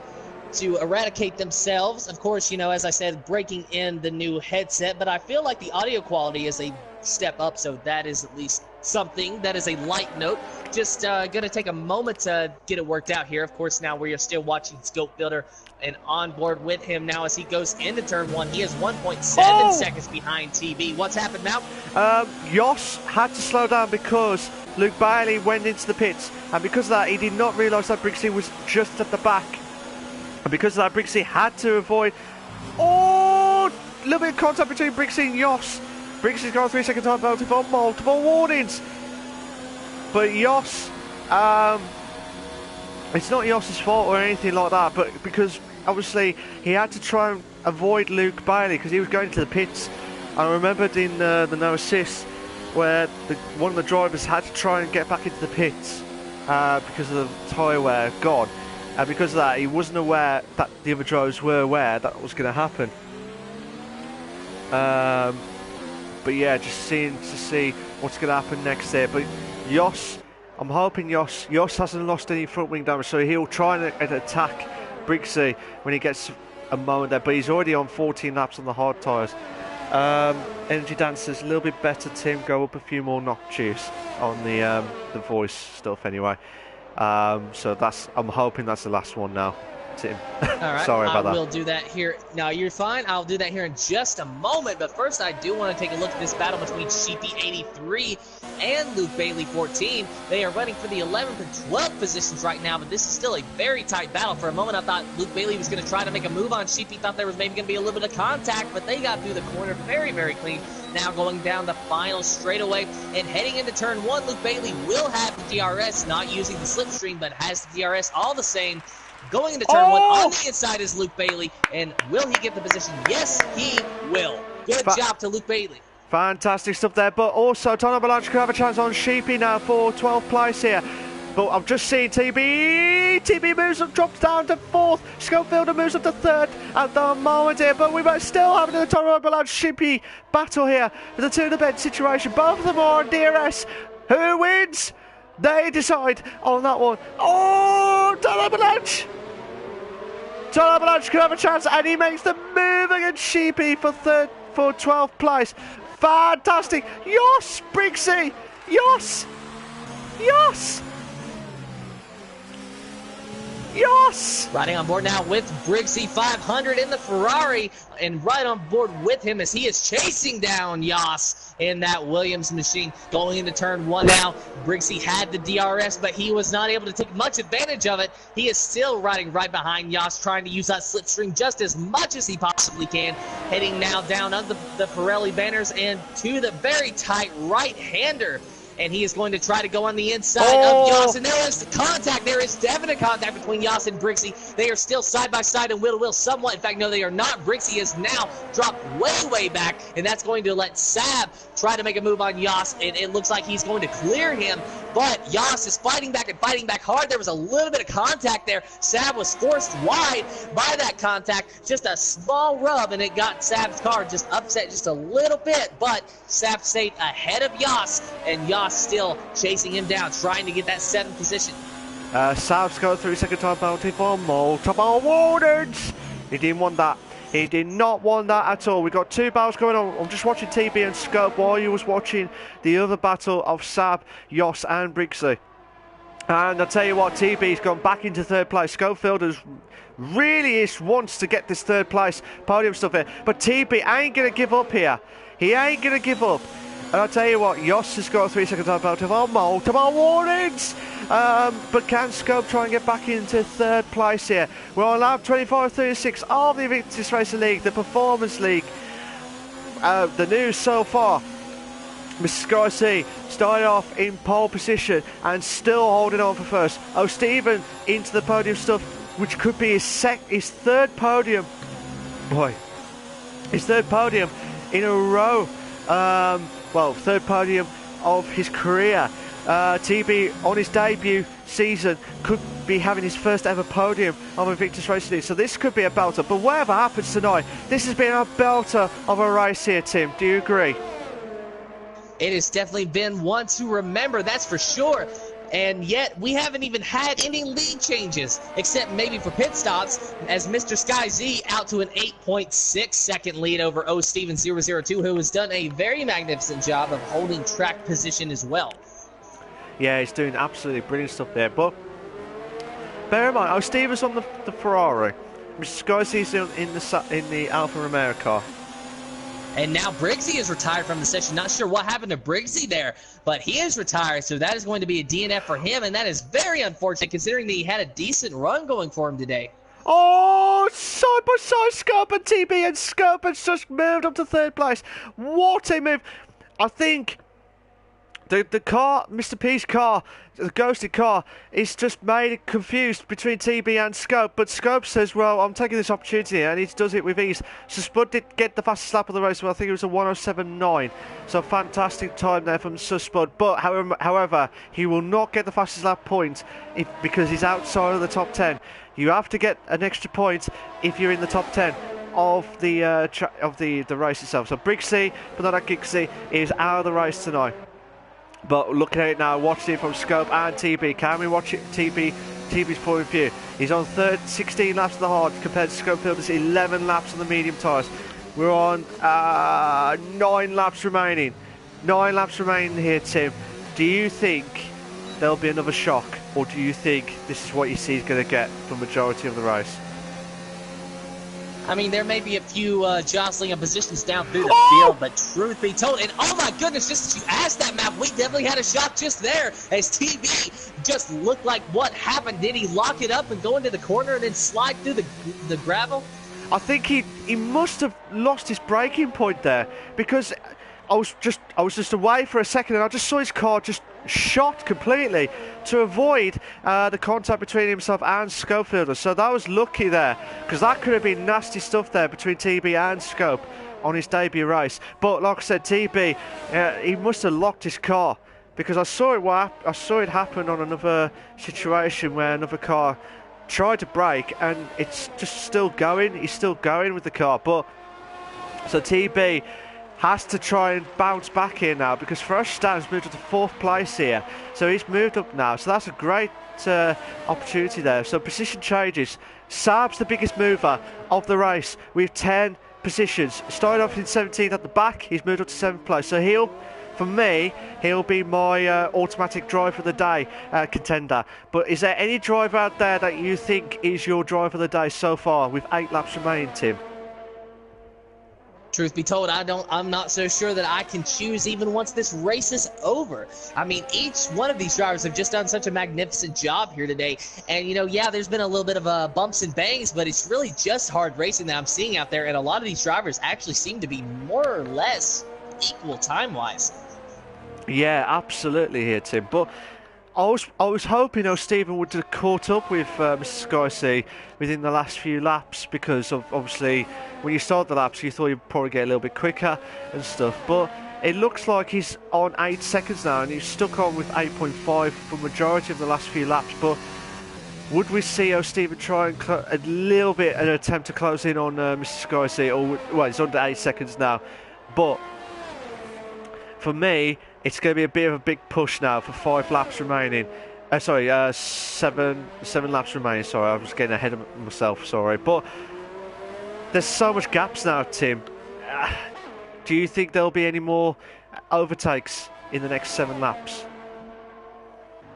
eradicate themselves. Of course, you know, as I said, breaking in the new headset, but I feel like the audio quality is a step up, so that is at least something. That is a light note. Just gonna take a moment to get it worked out here. Of course, now we are still watching Scopefielder and on board with him now as he goes into turn 1. He is 1.7 seconds behind TB. What's happened now? Jos had to slow down because Luke Bailey went into the pits, and because of that, he did not realise that Brixie was just at the back. And because of that, Brixie had to avoid... Oh! A little bit of contact between Brixie and Jos. Brixie's got a 3-second time penalty for multiple warnings. But Jos... it's not Jos's fault or anything like that, but because, obviously, he had to try and avoid Luke Bailey because he was going to the pits. I remembered in the no assist where one of the drivers had to try and get back into the pits because of the tyre wear gone. And because of that, he wasn't aware that the other drivers were aware that was going to happen. But yeah, just seeing to see what's going to happen next there. But Jos, I'm hoping Jos hasn't lost any front wing damage, so he'll try and attack Brixie when he gets a moment there. But he's already on 14 laps on the hard tyres. Energy Dancers a little bit better. Tim, go up a few more notches on the voice stuff anyway. So I'm hoping that's the last one now. Tim. All right, Sorry about that. I will do that here. No, you're fine. I'll do that here in just a moment. But first, I do want to take a look at this battle between Sheepy 83 and Luke Bailey 14. They are running for the 11th and 12th positions right now, but this is still a very tight battle. For a moment, I thought Luke Bailey was going to try to make a move on Sheepy. Thought there was maybe going to be a little bit of contact, but they got through the corner very, very clean. Now going down the final straightaway and heading into turn 1, Luke Bailey will have the DRS, not using the slipstream, but has the DRS all the same. Going into turn 1 on the inside is Luke Bailey, and will he get the position? Yes, he will. Good job to Luke Bailey. Fantastic stuff there, but also Tom Avalanche could have a chance on Sheepy now for 12th place here. But I've just seen TB moves up, drops down to 4th. Scopefielder moves up to 3rd at the moment here. But we might still have the Tom Avalanche Sheepy battle here for the 2 to bed situation. Both of them are on DRS. Who wins? They decide on that one. Oh, Tom Avalanche! Tom Avalanche could have a chance, and he makes the move against Sheepy for 12th place. Fantastic! Yes, Briggsy! Yes! Yes! Yes! Riding on board now with Briggsy 500 in the Ferrari, and right on board with him as he is chasing down Yas in that Williams machine. Going into turn 1 now, Briggsy had the DRS, but he was not able to take much advantage of it. He is still riding right behind Yas, trying to use that slipstream just as much as he possibly can. Heading now down under the Pirelli banners and to the very tight right-hander. And he is going to try to go on the inside of Yas. And there is contact. There is definite contact between Yas and Briggsy. They are still side by side and wheel to wheel somewhat. In fact, no, they are not. Briggsy is now dropped way, way back. And that's going to let Sab try to make a move on Yas. And it looks like he's going to clear him. But Yas is fighting back and fighting back hard. There was a little bit of contact there. Sab was forced wide by that contact. Just a small rub, and it got Sab's car just upset just a little bit. But Sab stayed ahead of Yas, and Yas still chasing him down, trying to get that 7th position. Sab's got 3-second time penalty for multiple warnings. He didn't want that. He did not want that at all. We've got 2 battles going on. I'm just watching TB and Scope while you was watching the other battle of Sab, Yos and Briggsy. And I'll tell you what, TB's gone back into 3rd place. Schofield really wants to get this 3rd place podium stuff here. But TB ain't going to give up here. He ain't going to give up. And I'll tell you what, Yos has got a 3-second time penalty for multiple warnings. But can Scope try and get back into 3rd place here? We're on lap 25-36 of the Invictus Racing League, the Performance League. The news so far, Mr. Sky started off in pole position and still holding on for 1st. Oh, Stephen into the podium stuff, which could be his 3rd podium. Boy, his 3rd podium in a row. Well, 3rd podium of his career. TB on his debut season could be having his 1st ever podium of Invictus Racing League. So this could be a belter. But whatever happens tonight, this has been a belter of a race here, Tim. Do you agree? It has definitely been one to remember, that's for sure. And yet, we haven't even had any lead changes, except maybe for pit stops, as Mr. Sky Z out to an 8.6 second lead over O Steven 002, who has done a very magnificent job of holding track position as well. Yeah, he's doing absolutely brilliant stuff there. But bear in mind, O Steven's on the Ferrari, Mr. Sky Z's in the Alfa Romeo car. And now Briggsy is retired from the session. Not sure what happened to Briggsy there, but he is retired, so that is going to be a DNF for him, and that is very unfortunate considering that he had a decent run going for him today. Oh, side by side, Scope and TB, and Scope has just moved up to 3rd place. What a move. I think the car, Mr. P's car, the ghosted car, is just made it confused between TB and Scope. But Scope says, well, I'm taking this opportunity, and he does it with ease. So Spud did get the fastest lap of the race. Well, I think it was a 107.9. So fantastic time there from Spud. But however, he will not get the fastest lap point because he's outside of the top 10. You have to get an extra point if you're in the top 10 of the race itself. So Briggsy, but not Gixie, is out of the race tonight. But looking at it now, watching it from Scope and TB. Can we watch it TB's point of view? He's on 16 laps of the hard compared to Scopefield's 11 laps on the medium tyres. We're on 9 laps remaining. 9 laps remaining here, Tim. Do you think there'll be another shock or do you think this is what you see he's going to get for the majority of the race? I mean, there may be a few jostling of positions down through the field, but truth be told, and oh my goodness, just as you asked that, Matt, we definitely had a shot just there as TB just looked like what happened. Did he lock it up and go into the corner and then slide through the gravel? I think he must have lost his braking point there, because I was just away for a second and I just saw his car just shot completely to avoid the contact between himself and Scopefielder. So that was lucky there, because that could have been nasty stuff there between TB and Scope on his debut race. But like I said, TB, he must have locked his car, because I saw it happen on another situation where another car tried to brake and it's just still going. He's still going with the car. But so TB has to try and bounce back here now, because Frostad's moved up to 4th place here, so he's moved up now, so that's a great opportunity there. So position changes. Saab's the biggest mover of the race with 10 positions. Started off in 17th at the back, he's moved up to 7th place, so for me, he'll be my automatic driver of the day contender. But is there any driver out there that you think is your driver of the day so far with 8 laps remaining, Tim? Truth be told, I'm not so sure that I can choose even once this race is over. I mean, each one of these drivers have just done such a magnificent job here today. And, you know, yeah, there's been a little bit of bumps and bangs, but it's really just hard racing that I'm seeing out there. And a lot of these drivers actually seem to be more or less equal time-wise. Yeah, absolutely here, Tim. But I was hoping Stephen would have caught up with Mr. Skyc within the last few laps, because obviously when you start the laps you thought you'd probably get a little bit quicker and stuff, but it looks like he's on 8 seconds now and he's stuck on with 8.5 for the majority of the last few laps. But would we see Stephen try and a little bit an attempt to close in on Mr. Skyc, or well, he's under 8 seconds now, but for me it's going to be a bit of a big push now for 5 laps remaining. Seven laps remaining. Sorry, I was getting ahead of myself. Sorry, but there's so much gaps now, Tim. Do you think there'll be any more overtakes in the next 7 laps?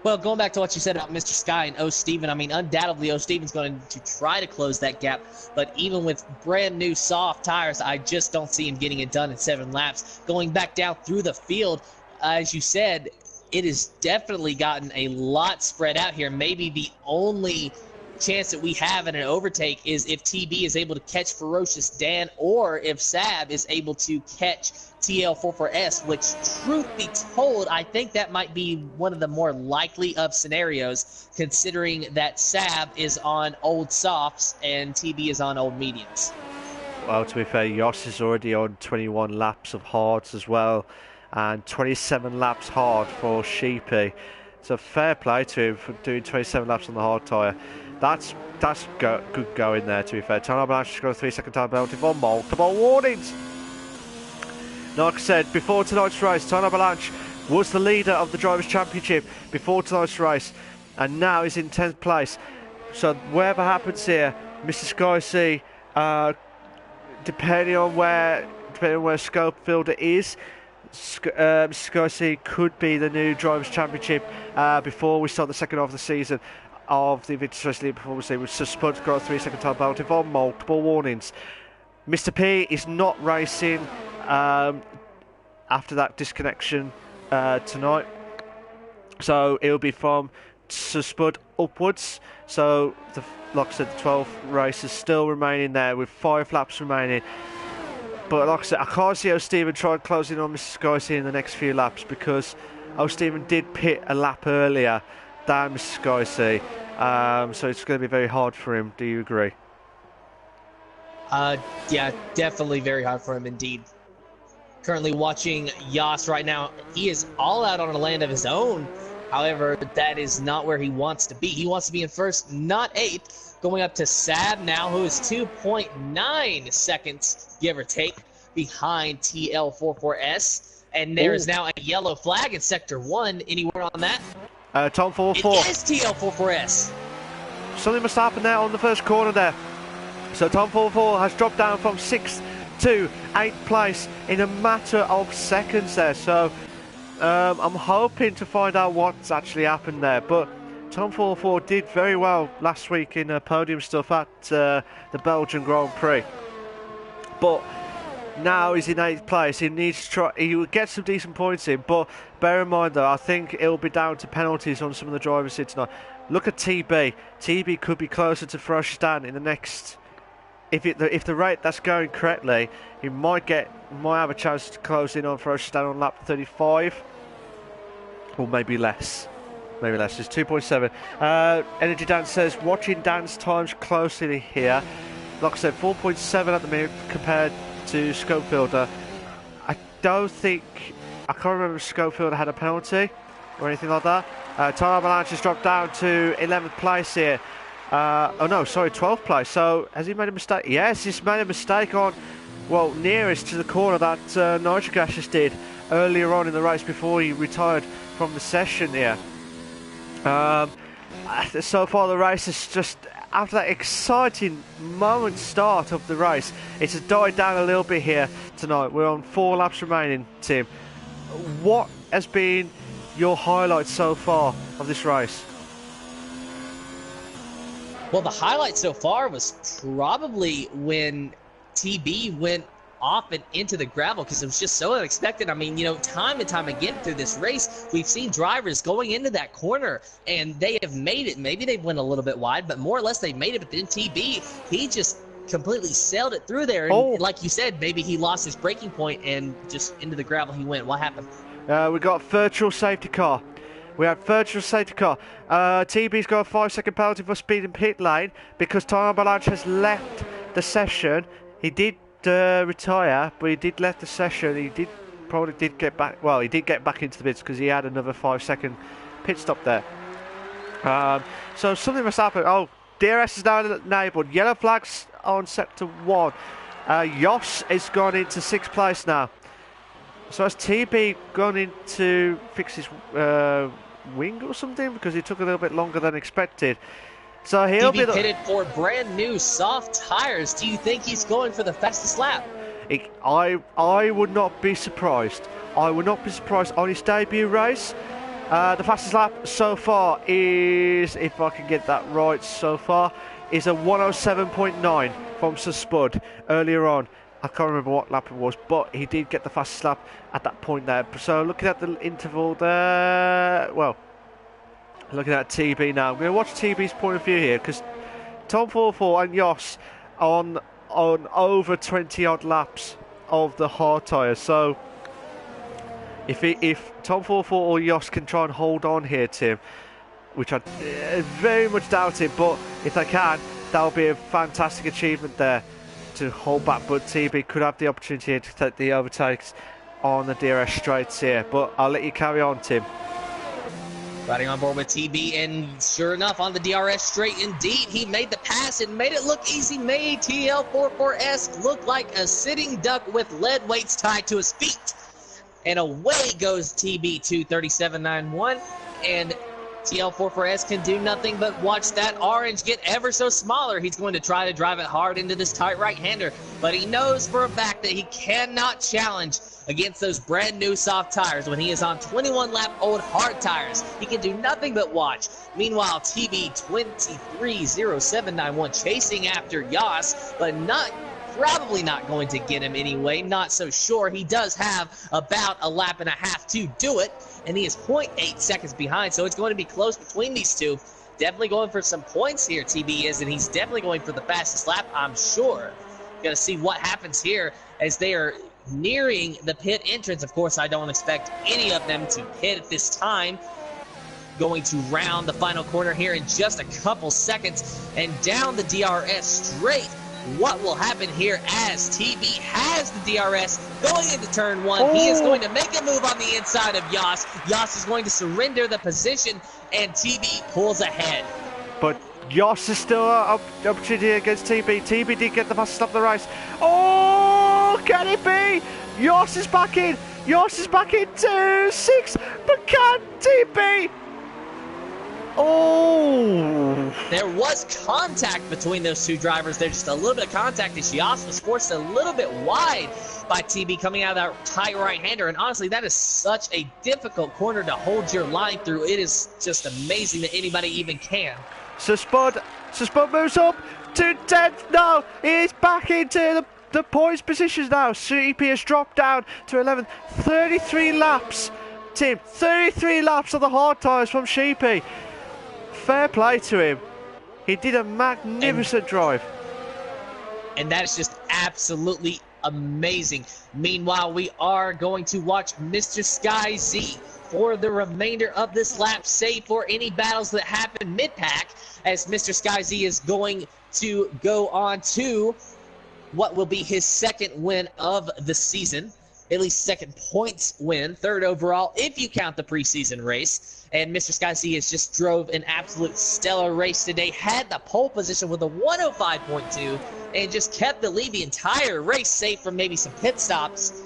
Well, going back to what you said about Mr. Sky and Stephen, I mean, undoubtedly Stephen's going to try to close that gap, but even with brand new soft tires, I just don't see him getting it done in 7 laps. Going back down through the field, as you said, it has definitely gotten a lot spread out here. Maybe the only chance that we have in an overtake is if TB is able to catch Ferocious Dan, or if Sab is able to catch TL44S, which, truth be told, I think that might be one of the more likely of scenarios, considering that Sab is on old softs and TB is on old mediums. Well, to be fair, Yoss is already on 21 laps of hards as well, and 27 laps hard for Sheepy. So fair play to him for doing 27 laps on the hard tyre. That's good going there, to be fair. Tony Avalanche has got a 3-second time penalty for multiple warnings. Like I said, before tonight's race, Tony Avalanche was the leader of the Drivers' Championship before tonight's race, and now he's in 10th place. So whatever happens here, Mr. Skyc, depending on where Scopefielder is, Skyc could be the new Drivers' Championship before we start the second half of the season of the Invictus Race League Performance League, which is supposed to got a 3-second time penalty for multiple warnings. Mr. P is not racing after that disconnection tonight, so it'll be from Spud upwards. So like I said, the 12 races still remaining there with 5 laps remaining. But like I said, I can't see Stephen try and close in on Mr. Skyc in the next few laps, because Stephen did pit a lap earlier than Mr. Skyc, so it's going to be very hard for him. Do you agree? Yeah, definitely very hard for him indeed. Currently watching Yoss right now. He is all out on a land of his own. However, that is not where he wants to be. He wants to be in first, not 8th. Going up to Sab now, who is 2.9 seconds, give or take, behind TL44S. And there is now a yellow flag in Sector 1. Anywhere on that? Tom 44. It is TL44S. Something must happen there on the first corner there. So Tom 44 has dropped down from 6th to 8th place in a matter of seconds there. So I'm hoping to find out what's actually happened there. But Tom 44 did very well last week in podium stuff at the Belgian Grand Prix. But now he's in 8th place. He needs to try. He will get some decent points in, but bear in mind though, I think it'll be down to penalties on some of the drivers here tonight. Look at TB. TB could be closer to Frostan in the next. If the rate that's going correctly, he might have a chance to close in on Frostan on lap 35, or maybe less. Maybe less. It's 2.7. Energy Dan says watching Dan's times closely here. Like I said, 4.7 at the minute compared to Scopefielder. I can't remember if Scopefielder had a penalty or anything like that. Time Avalanche has dropped down to 11th place here. Oh no, sorry, 12th place. So has he made a mistake? Yes, he's made a mistake on, well, nearest to the corner that Nitrogas just did earlier on in the race before he retired from the session here. So far the race is just, after that exciting moment start of the race, it has died down a little bit here tonight. We're on 4 laps remaining, Tim. What has been your highlight so far of this race? Well, the highlight so far was probably when TB went off and into the gravel, because it was just so unexpected. I mean, you know, time and time again through this race, we've seen drivers going into that corner and they have made it. Maybe they went a little bit wide, but more or less they made it. But then TB, he just completely sailed it through there. And like you said, maybe he lost his braking point and just into the gravel he went. What happened? We got virtual safety car. We have virtual safety car. TB's got a 5-second penalty for speed in pit lane because Time Avalanche has left the session. He did retire, but he did left the session. He probably did get back. Well, he did get back into the pits because he had another 5-second pit stop there. So something must happen. Oh, DRS is now enabled. Yellow flags on sector 1. Jos is gone into 6th place now. So has TB gone in to fix his wing or something, because he took a little bit longer than expected. So he'll be pitted for brand new soft tires. Do you think he's going for the fastest lap? I would not be surprised. I would not be surprised on his debut race. The fastest lap so far is, if I can get that right so far, is a 107.9 from Sir Spud earlier on. I can't remember what lap it was, but he did get the fastest lap at that point there. So looking at the interval there, well, looking at TB now. I'm going to watch TB's point of view here, because Tom 44 and Jos on over 20 odd laps of the hard tyres. So if Tom 44 or Jos can try and hold on here, Tim, which I very much doubt it, but if they can, that'll be a fantastic achievement there to hold back. But TB could have the opportunity to take the overtakes on the DRS straights here. But I'll let you carry on, Tim. Riding on board with TB, and sure enough, on the DRS straight, indeed, he made the pass and made it look easy. Made TL44S look like a sitting duck with lead weights tied to his feet. And away goes TB 237.91, and TL44S can do nothing but watch that orange get ever so smaller. He's going to try to drive it hard into this tight right-hander, but he knows for a fact that he cannot challenge against those brand new soft tires when he is on 21-lap-old hard tires. He can do nothing but watch. Meanwhile, TB 230791 chasing after Jos, but probably not going to get him anyway. Not so sure. He does have about a lap and a half to do it, and he is 0.8 seconds behind, so it's going to be close between these two. Definitely going for some points here, TB is, and he's definitely going for the fastest lap, I'm sure. Going to see what happens here as they are nearing the pit entrance. Of course, I don't expect any of them to pit at this time. Going to round the final corner here in just a couple seconds, and down the DRS straight. What will happen here as TB has the DRS going into turn 1? He is going to make a move on the inside of Jos. Jos is going to surrender the position, and TB pulls ahead. But Jos is still an opportunity against TB. TB did get the fastest lap of the race. Oh, can it be? Jos is back in. Jos is back into 6. But can TB? Oh! There was contact between those two drivers. There's just a little bit of contact, and she also was forced a little bit wide by TB coming out of that tight right-hander. And honestly, that is such a difficult corner to hold your line through. It is just amazing that anybody even can. So Spud moves up to 10th. No, he's back into the points positions now. CP has dropped down to 11th. 33 laps, Tim. 33 laps on the hard tyres from Sheepy. Fair play to him. He did a magnificent drive. And that is just absolutely amazing. Meanwhile, we are going to watch Mr. Sky Z for the remainder of this lap, save for any battles that happen mid-pack, as Mr. Sky Z is going to go on to what will be his second win of the season. At least second points win, third overall if you count the preseason race. And Mr. Sky Z has just drove an absolute stellar race today, had the pole position with a 105.2, and just kept the lead the entire race, save for maybe some pit stops.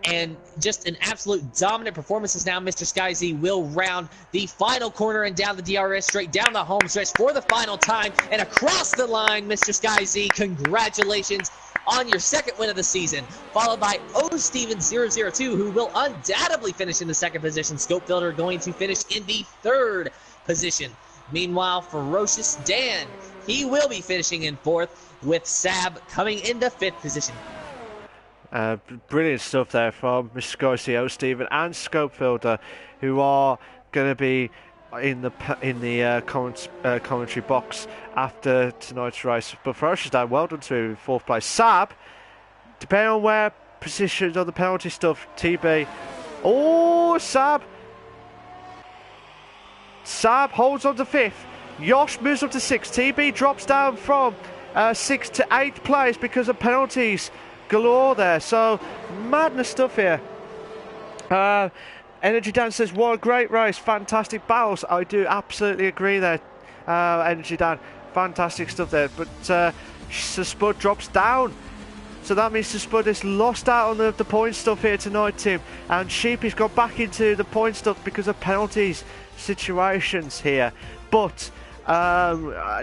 And just an absolute dominant performance as now Mr. Sky Z will round the final corner and down the DRS straight, down the home stretch for the final time, and across the line, Mr. Sky Z, congratulations on your second win of the season, followed by Steven002, who will undoubtedly finish in the second position. Scopefielder going to finish in the third position. Meanwhile, Ferocious Dan, he will be finishing in fourth, with Sab coming into fifth position. Brilliant stuff there from Mr. Scorsese, Stephen, and Scopefielder, who are going to be in the commentary box after tonight's race. But Ferocious Dan, well done to him in fourth place. Sab, depending on where positions on the penalty stuff, TB. Oh, Sab holds on to fifth. Yosh moves up to sixth. TB drops down from sixth to eighth place because of penalties galore there. So madness stuff here. Energy Dan says, what a great race, fantastic battles. I do absolutely agree there, Energy Dan, fantastic stuff there. But Spud drops down, so that means Spud has lost out on the point stuff here tonight, Tim, and Sheepy's got back into the point stuff because of penalties situations here. But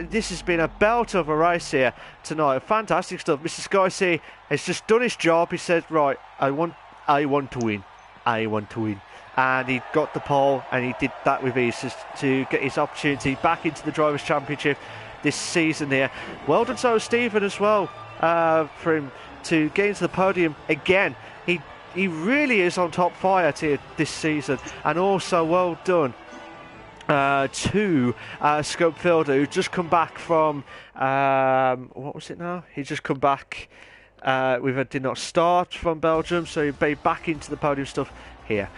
this has been a belt of a race here tonight. Fantastic stuff. Mr. Scorsese has just done his job. He said, right, I want to win. And he got the pole, and he did that with ease to get his opportunity back into the Drivers' Championship this season here. Well done to Stephen as well, for him to get into the podium again. He really is on top fire this season, and also well done to Scopefielder, who's just come back from what was it now? He's just come back with a did not start from Belgium, so he'll be back into the podium stuff here.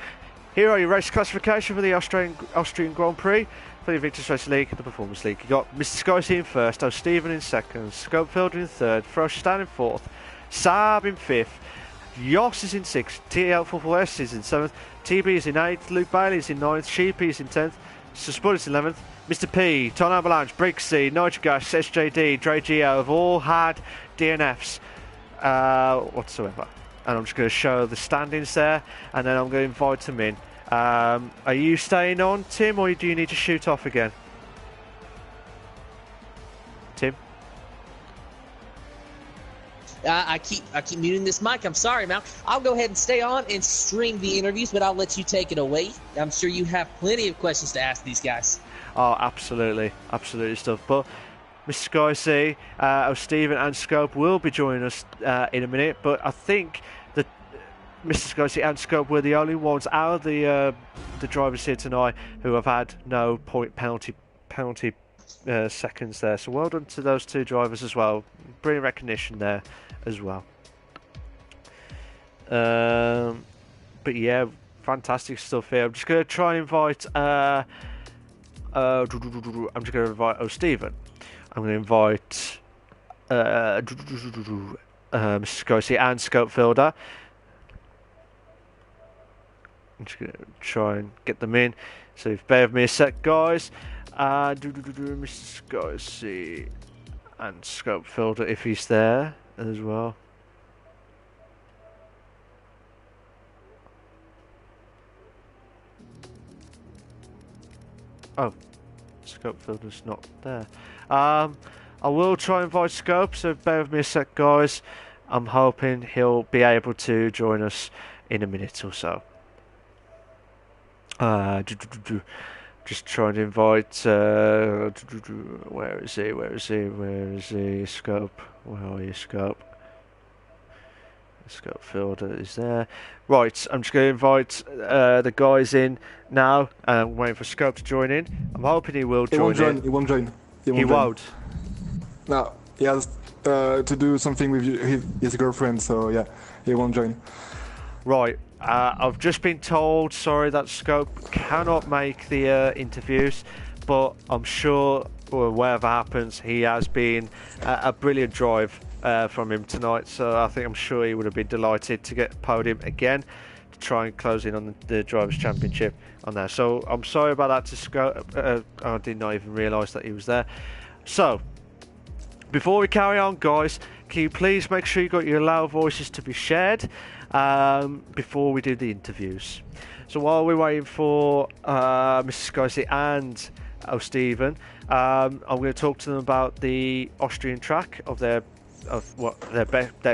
Here are your race classification for the Austrian Grand Prix for the Invictus Race League and the Performance League. You got Mr. Scorsese in first, Stephen in second, Scopefielder in third, Ferocious Dan in fourth, Saab in fifth, Yoss is in sixth, TL44S is in seventh, TB is in eighth, Luke Bailey is in ninth, Sheepy is in 10th, Spud is in 11th, Mr. P, Ton Avalanche, Brixie, Nitrogas, SJD, Dre Geo have all had DNFs whatsoever. And I'm just going to show the standings there, and then I'm going to invite them in. Are you staying on, Tim, or do you need to shoot off again? Tim? I keep muting this mic. I'm sorry, man. I'll go ahead and stay on and stream the interviews, but I'll let you take it away. I'm sure you have plenty of questions to ask these guys. Oh, absolutely stuff. But Mr. Scorsese, Stephen and Scope will be joining us in a minute, but I think that Mr. Scorsese and Scope were the only ones out of the drivers here tonight who have had no penalty seconds there. So well done to those two drivers as well. Brilliant recognition there as well. But yeah, fantastic stuff here. I'm just going to try and invite. I'm just going to invite Stephen. I'm going to invite Mr. Scorsese and Scopefielder. I'm just going to try and get them in. So if bear with me a sec, guys. Mr. Scorsese and Scopefielder, if he's there as well. Oh, Scopefielder's not there. I will try and invite Scope, so bear with me a sec, guys. I'm hoping he'll be able to join us in a minute or so. Just trying to invite. Where is he? Where is he? Where is he? Scope. Where are you, Scope? Scopefielder is there. Right, I'm just going to invite the guys in now. I'm waiting for Scope to join in. I'm hoping he will join in. He won't join. He won't. No, he has to do something with his girlfriend, so yeah, he won't join. Right, I've just been told, sorry, that Scope cannot make the interviews, but I'm sure, whatever happens, he has been a brilliant drive from him tonight, so I'm sure he would have been delighted to get podium again to try and close in on the Drivers' Championship on there. So I'm sorry about that to Scope. I did not even realise that he was there. So, before we carry on, guys, can you please make sure you got your loud voices to be shared before we do the interviews. So while we're waiting for Mrs. Scorsese and Stephen, I'm going to talk to them about the Austrian track of their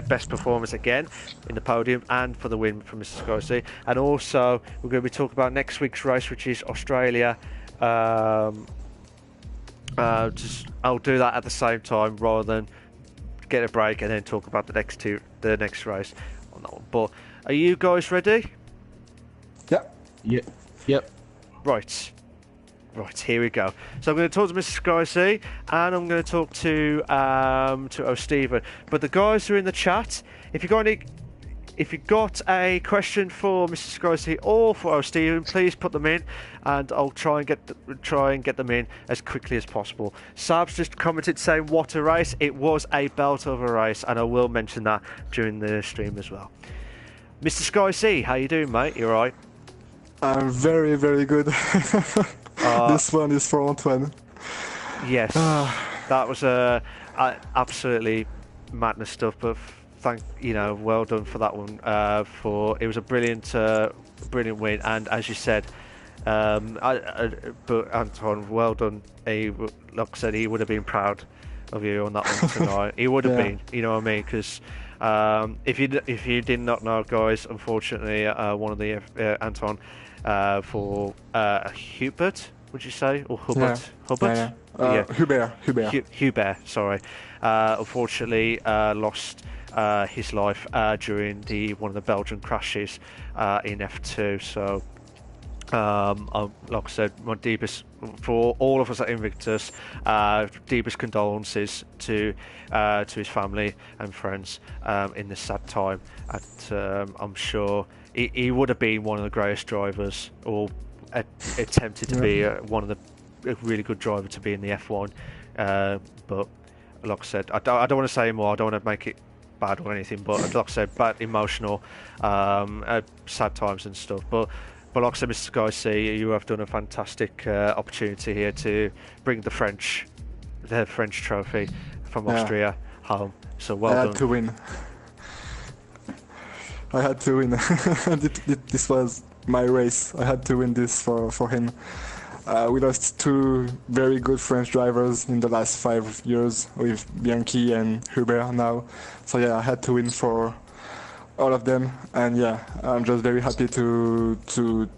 best performance again in the podium and for the win from Mrs. Scorsese. And also we're going to be talking about next week's race, which is Australia. I'll do that at the same time rather than get a break and then talk about the next race on that one. But are you guys ready? Yeah. Yep. Right, here we go. So I'm going to talk to Mrs. Scorsese and I'm going to talk to O'Stephen. But the guys who are in the chat, if you've got a question for Mrs. Scorsese or for O'Stephen, please put them in, and I'll try and get them in as quickly as possible. Sab's just commented saying, "What a race! It was a belt of a race," and I will mention that during the stream as well. Mr. Scorsese, how you doing, mate? You alright? I'm very, very good. This one is for Antoine. Yes, that was absolutely madness stuff, but well done for that one. It was a brilliant win, and as you said, but Antoine, well done. Like I said, he would have been proud of you on that one tonight. He would have been, you know what I mean? Because if you did not know, guys, unfortunately, one of the Antoine for Hubert, would you say, or Hubert? Yeah. Hubert. Hubert. Hubert. Sorry. Unfortunately, lost his life during one of the Belgian crashes in F2. So, like I said, my deepest, for all of us at Invictus, deepest condolences to his family and friends in this sad time. And I'm sure he would have been one of the greatest drivers, or attempted to be a really good driver to be in the F1. But like I said, I don't want to say more. I don't want to make it bad or anything. But like I said, bad, emotional, sad times and stuff. But like I said, Mr. Scorsese, you have done a fantastic opportunity here to bring the French trophy from Austria home. So well done. I had to win. This was my race. I had to win this for him. We lost two very good French drivers in the last 5 years with Bianchi and Hubert now. So yeah, I had to win for all of them, and yeah, I'm just very happy to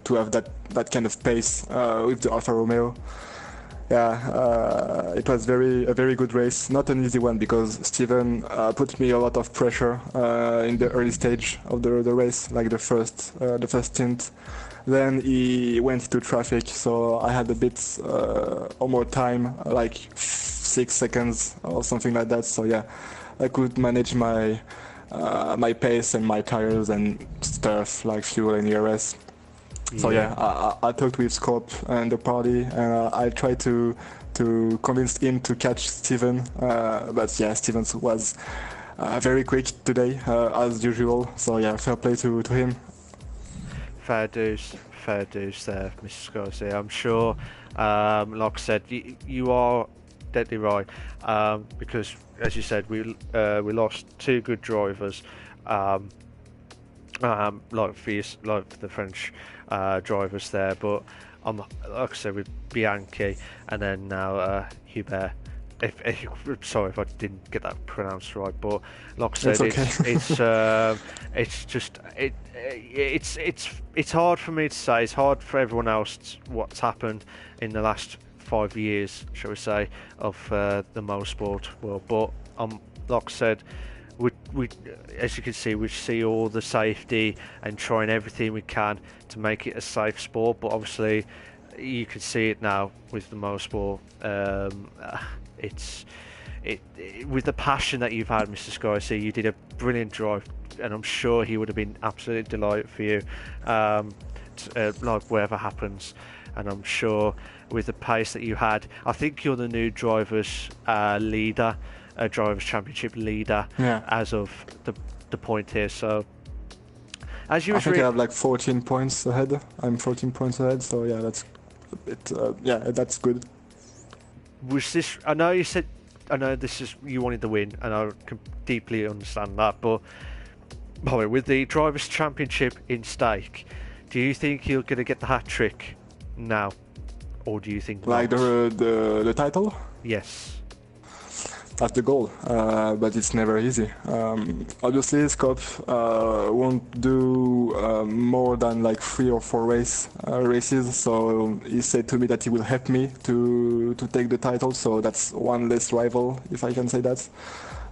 have that kind of pace with the Alfa Romeo. Yeah, it was a very good race. Not an easy one because Steven put me a lot of pressure in the early stage of the race, like the first stint. Then he went into traffic, so I had a bit more time, like 6 seconds or something like that. So yeah, I could manage my pace and my tires and stuff like fuel and ERS. So yeah, I talked with Scope and the party, and I tried to convince him to catch Steven, but yeah, Steven was very quick today, as usual. So yeah, fair play to him. Fair dues there, Mr. Scorsese. I'm sure, like I said, you are deadly right, because as you said, we lost two good drivers, like the French drivers there. But like I said, with Bianchi, and then now Hubert. Sorry if I didn't get that pronounced right, but like I said, it's hard for me to say. It's hard for everyone else what's happened in the last 5 years, shall we say, of the motorsport world. But like I said, we as you can see, we see all the safety and trying everything we can to make it a safe sport. But obviously, you can see it now with the motorsport. With the passion that you've had, Mr. Sky, you did a brilliant drive, and I'm sure he would have been absolutely delighted for you, like whatever happens. And I'm sure with the pace that you had, I think you're the new drivers leader, drivers championship leader, as of the point here. So as you, I think I have like 14 points ahead. I'm 14 points ahead, so yeah, that's a bit, that's good. Was this? I know you said. I know this is. You wanted the win, and I can deeply understand that. But with the drivers' championship in stake, do you think you're going to get the hat trick now, or do you think like the title? Yes, that's the goal, but it's never easy. Obviously, Scott won't do more than like 3 or 4 races. So he said to me that he will help me to take the title. So that's one less rival, if I can say that.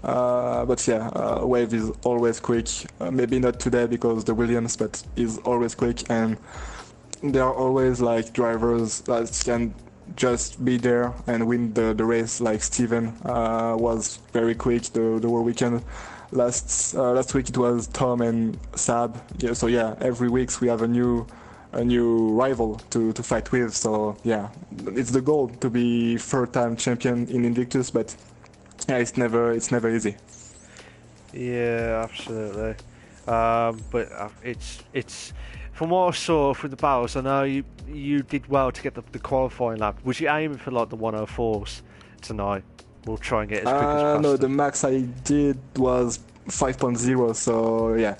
But yeah, Wave is always quick. Maybe not today because the Williams, but is always quick, and there are always like drivers that can just be there and win the race. Like Steven was very quick the whole weekend. Last week it was Tom and Sab. Yeah, so yeah, every week we have a new rival to fight with. So yeah, it's the goal to be 3rd-time champion in Invictus, but yeah, it's never easy. Yeah, absolutely. But it's from what I saw through the battles, I know you did well to get the qualifying lap. Was you aiming for like the 104s tonight? We'll try and get as quick as possible. No, the max I did was 5.0, so yeah,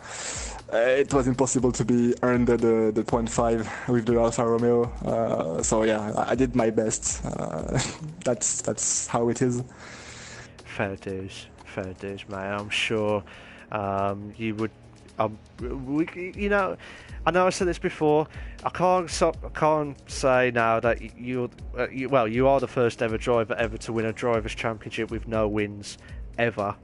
it was impossible to be under the 0.5 with the Alfa Romeo. So yeah, I did my best. That's how it is. Fair dues, mate. I'm sure you would. I know I said this before. I can't say now that you are the first ever driver ever to win a drivers' championship with no wins ever.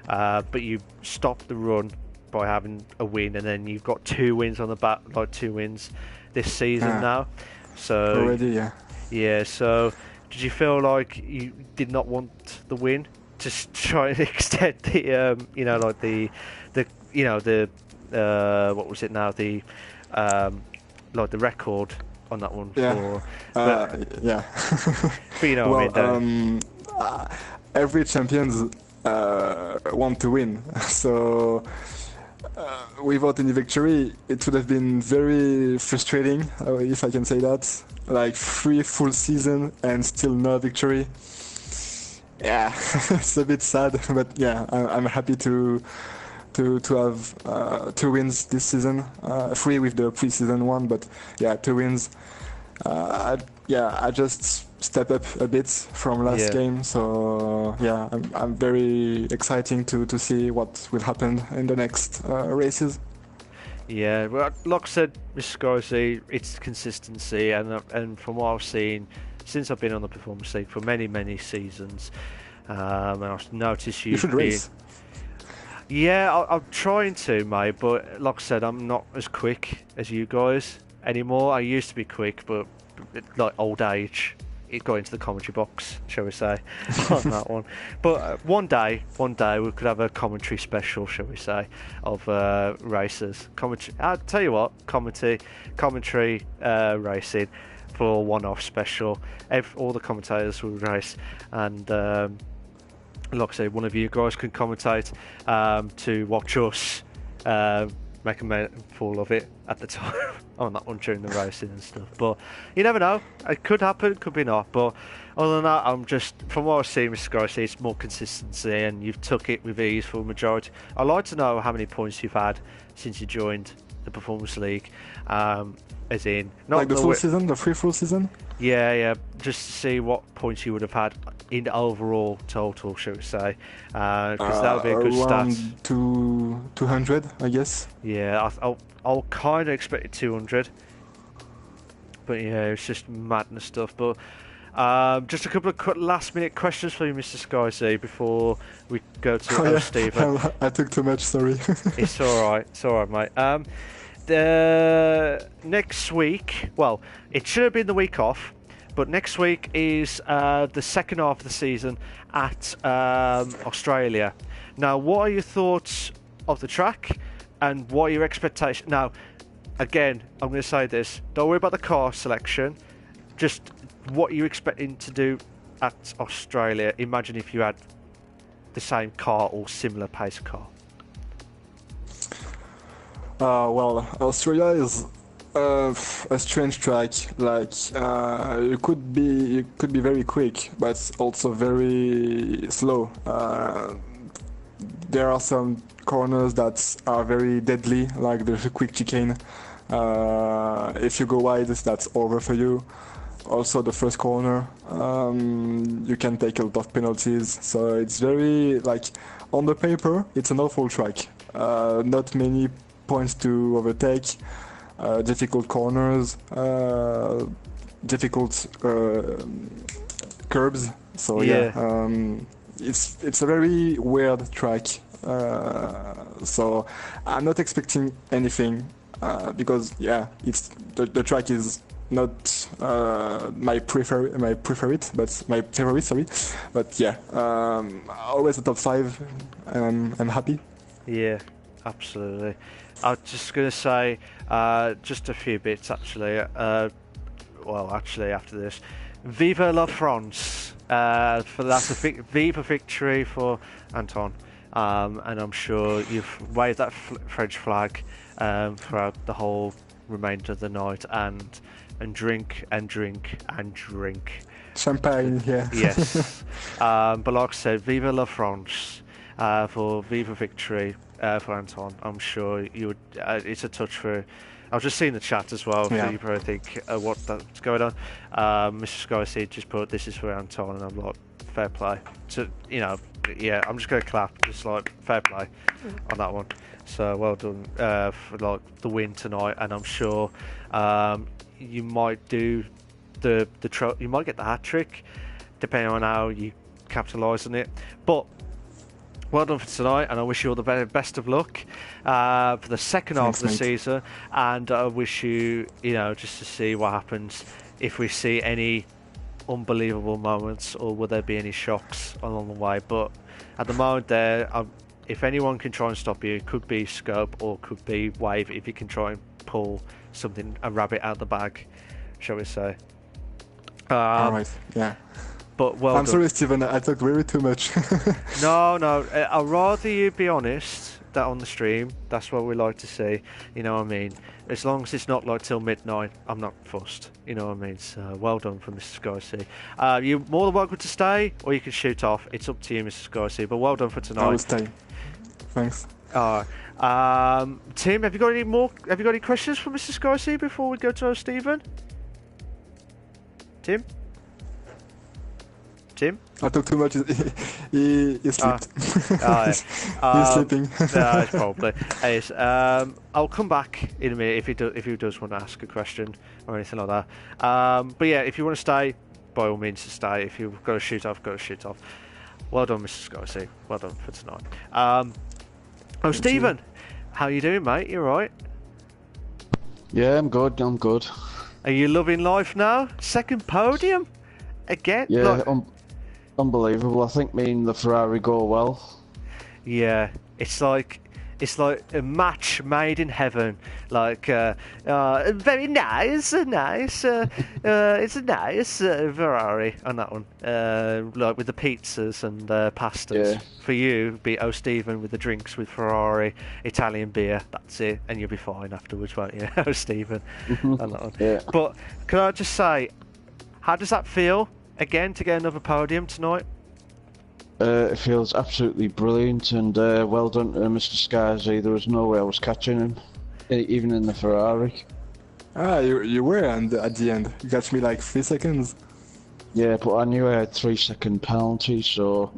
But you stopped the run by having a win, and then you've got 2 wins on the back, like 2 wins this season now. So already, yeah. Yeah. So did you feel like you did not want the win? Just try and extend the what was it now, the like the record on that one. Yeah. Yeah. But you know what I mean. Every champions want to win. So without any victory, it would have been very frustrating, if I can say that. Like 3 full season and still no victory. Yeah, it's a bit sad, but yeah, I'm happy to have 2 wins this season. 3 with the pre-season one, but yeah, 2 wins. I just step up a bit from last game, so yeah, I'm very exciting to see what will happen in the next races. Yeah, well, like I said, Mr. Scorsese, it's consistency, and from what I've seen since I've been on the Performance League for many seasons, and I've noticed you should race. Yeah, I'm trying to, mate, but like I said, I'm not as quick as you guys anymore. I used to be quick, but like old age, it got into the commentary box, shall we say, on that one. But one day we could have a commentary special, shall we say, of races. Commentary. I'll tell you what, commentary racing for a one-off special. All the commentators will race, and like I say, one of you guys can commentate to watch us make a mouthful of it at the time on that one during the racing and stuff. But you never know, it could happen, could be not. But other than that, I'm just, from what I've seen, Mr. Garcia, it's more consistency, and you've took it with ease for the majority. I'd like to know how many points you've had since you joined the Performance League, as in not like the full season, the free full season. Yeah, just to see what points you would have had in overall total, shall we say? Because that would be a good around stat. 200, I guess. Yeah, I'll kind of expect 200, but yeah, it's just madness stuff. But just a couple of last-minute questions for you, Mr. SkyC, before we go to Stephen. I took too much. Sorry. It's all right, mate. The next week, well, it should have been the week off, but next week is the second half of the season at Australia. Now, what are your thoughts of the track, and what are your expectations? Now, again, I'm going to say this: don't worry about the car selection. Just what you're expecting to do at Australia. Imagine if you had the same car or similar pace car. Well, Australia is a strange track. Like you could be very quick, but also very slow. There are some corners that are very deadly, like the quick chicane. If you go wide, that's over for you. Also, the first corner, you can take a lot of penalties. So it's very, like, on the paper, it's an awful track. Not many points to overtake, difficult corners, difficult curbs. So yeah, it's a very weird track. So I'm not expecting anything because yeah, the track is not my favorite, sorry. But yeah, always a top 5, and I'm happy. Yeah, absolutely. I was just going to say just a few bits actually. After this, Vive la France! That's a Viva victory for Anton, and I'm sure you've waved that French flag throughout the whole remainder of the night, and drink and drink and drink. Champagne, yeah. Yes. But like I said, Vive la France for Viva victory for Anton. I'm sure you would. It's a touch for. I was just seeing the chat as well. Yeah. So you probably think what that's going on. Mr. Sky just put this is for Anton, and I'm like, fair play. So yeah, I'm just going to clap, just like fair play on that one. So well done for like the win tonight, and I'm sure you might do you might get the hat trick, depending on how you capitalise on it. But well done for tonight, and I wish you all the very best of luck for the second half of the season. And I wish you, just to see what happens if we see any unbelievable moments, or will there be any shocks along the way. But at the moment, if anyone can try and stop you, it could be Scope or could be Wave. If you can try and pull a rabbit out of the bag, shall we say? All right, yeah. But well I'm done. sorry, Stephen. I talked way too much. No. I'd rather you be honest that on the stream. That's what we like to see. You know what I mean? As long as it's not like till midnight, I'm not fussed. You know what I mean? So well done for Mr. SkyC. You're more than welcome to stay, or you can shoot off. It's up to you, Mr. SkyC. But well done for tonight. I will stay. Thanks. Tim, have you got any more? Have you got any questions for Mr. SkyC before we go to Stephen? Tim? I talk too much. He slept. He's sleeping. It's probably. I'll come back in a minute if he does want to ask a question or anything like that. But yeah, if you want to stay, by all means to stay. If you've got to shoot off, go to shoot off. Well done, Mr. Scorsese. Well done for tonight. Stephen, how you doing, mate? You alright? Yeah, I'm good. Are you loving life now? Second podium again? Yeah, unbelievable. I think me and the Ferrari go well. Yeah, it's like a match made in heaven. Like very nice. It's a nice Ferrari on that one. Like with the pizzas and pastas. Yeah. For you, be Stephen with the drinks with Ferrari, Italian beer. That's it, and you'll be fine afterwards, won't you, Stephen? On that one. Yeah. But can I just say, how does that feel? Again, to get another podium tonight? It feels absolutely brilliant, and well done to Mr. Scarzy. There was no way I was catching him. even in the Ferrari. Ah, you were at the end. You got me like 3 seconds. Yeah, but I knew I had 3-second penalty, so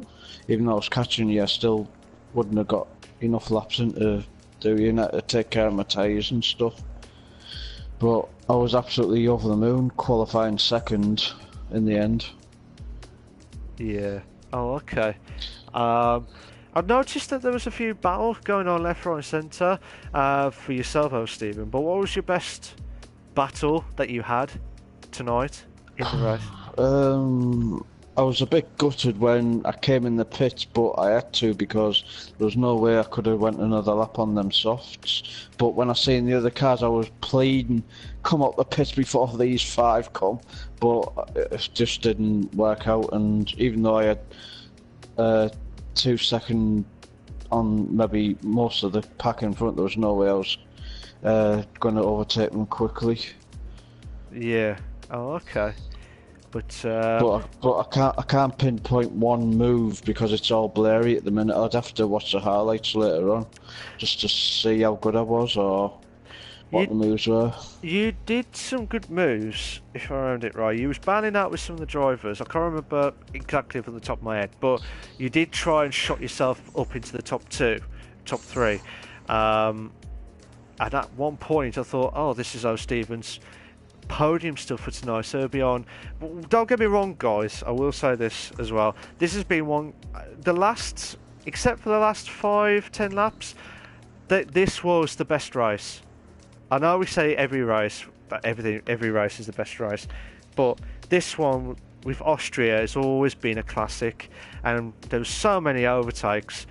even though I was catching you, I still wouldn't have got enough laps into doing that to take care of my tyres and stuff. But I was absolutely over the moon, qualifying second in the end. Yeah. Oh, okay. I've noticed that there was a few battles going on left, right, and centre for yourself, Stephen. But what was your best battle that you had tonight in the race? I was a bit gutted when I came in the pits, but I had to because there was no way I could have went another lap on them softs. But when I seen the other cars, I was pleading, come up the pits before these 5 come. But it just didn't work out, and even though I had 2 seconds on maybe most of the pack in front, there was no way I was going to overtake them quickly. Yeah. Oh, okay. But I can't pinpoint one move because it's all blurry at the minute. I'd have to watch the highlights later on just to see how good I was or what the moves were. You did some good moves, if I remember it right. You was battling out with some of the drivers. I can't remember exactly from the top of my head, but you did try and shot yourself up into the top 3. And at one point I thought, oh, this is Stevens' podium stuff for tonight, so it'll be on. Don't get me wrong, guys, I will say this as well. This has been except for the last 5-10 laps, this was the best race. I know we say every race is the best race, but this one with Austria has always been a classic, and there was so many overtakes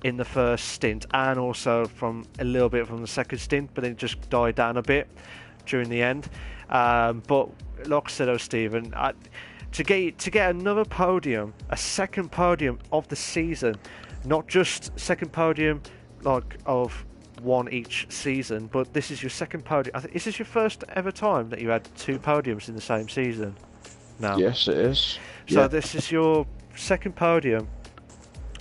in the first stint and also from a little bit from the second stint, but then it just died down a bit during the end. But like I said, Stephen, to get another podium, a second podium of the season, not just second podium like of one each season, but this is your second podium. Is this your first ever time that you had 2 podiums in the same season? No. Yes, it is. So this is your second podium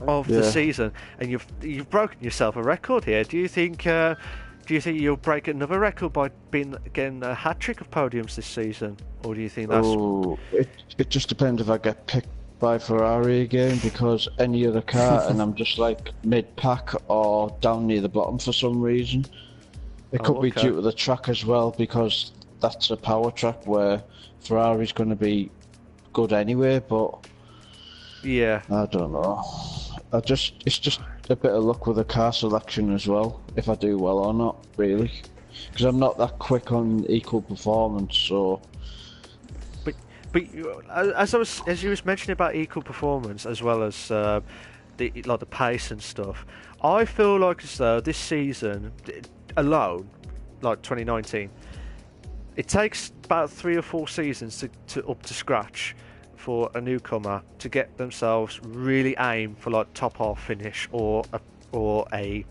of the season, and you've broken yourself a record here. Do you think you'll break another record by getting a hat trick of podiums this season, or do you think that's? Oh, it just depends if I get picked by Ferrari again, because any other car and I'm just like mid-pack or down near the bottom for some reason. It could be due to the track as well, because that's a power track where Ferrari's going to be good anyway. But yeah, I don't know. It's just a bit of luck with the car selection as well, if I do well or not, really, because I'm not that quick on equal performance. So, but as you was mentioning about equal performance as well as the pace and stuff, I feel like as though this season alone, like 2019, it takes about 3 or 4 seasons to up to scratch for a newcomer to get themselves really aim for like top half finish or a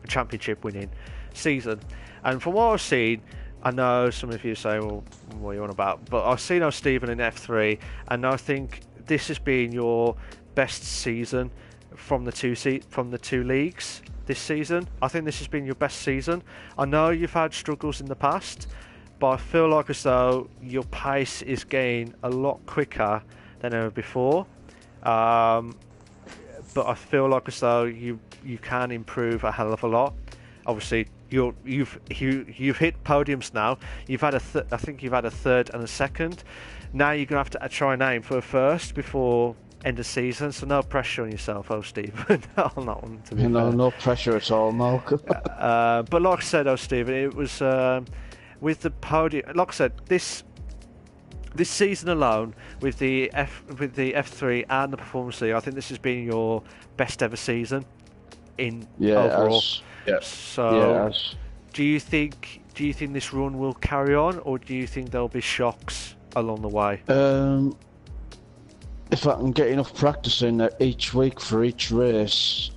championship winning season. And from what I've seen, I know some of you say, well, what are you on about? But I've seen Stephen in F3, and I think this has been your best season from the two leagues this season. I think this has been your best season. I know you've had struggles in the past, but I feel like as though your pace is getting a lot quicker than ever before. But I feel like as though you can improve a hell of a lot. Obviously, you've hit podiums now. You've had I think you've had a third and a second. Now you're gonna have to try and aim for a first before end of season. So no pressure on yourself, Stephen. On that one, to be fair. No pressure at all, Malcolm. But like I said, Stephen, it was with the podium. Like I said, this season alone, with the F3 and the Performance League, I think this has been your best ever season in overall. So, do you think this run will carry on, or do you think there'll be shocks along the way? If I can get enough practice in each week for each race,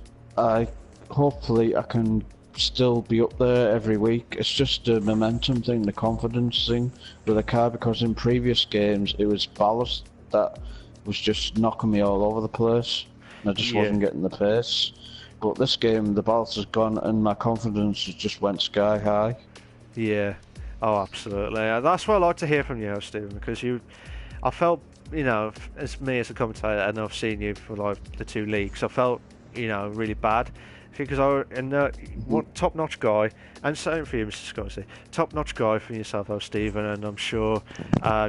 hopefully I can still be up there every week. It's just a momentum thing, the confidence thing with the car, because in previous games it was ballast that was just knocking me all over the place and I just wasn't getting the pace. But this game the ballast has gone and my confidence has just went sky high. Yeah. Oh, absolutely. That's what I like to hear from you, Stephen, because I felt, as me as a commentator, and I've seen you for like the 2 leagues, I felt, really bad because top-notch guy, and same for you, Mr. Scotty, top-notch guy for yourself, Stephen, and I'm sure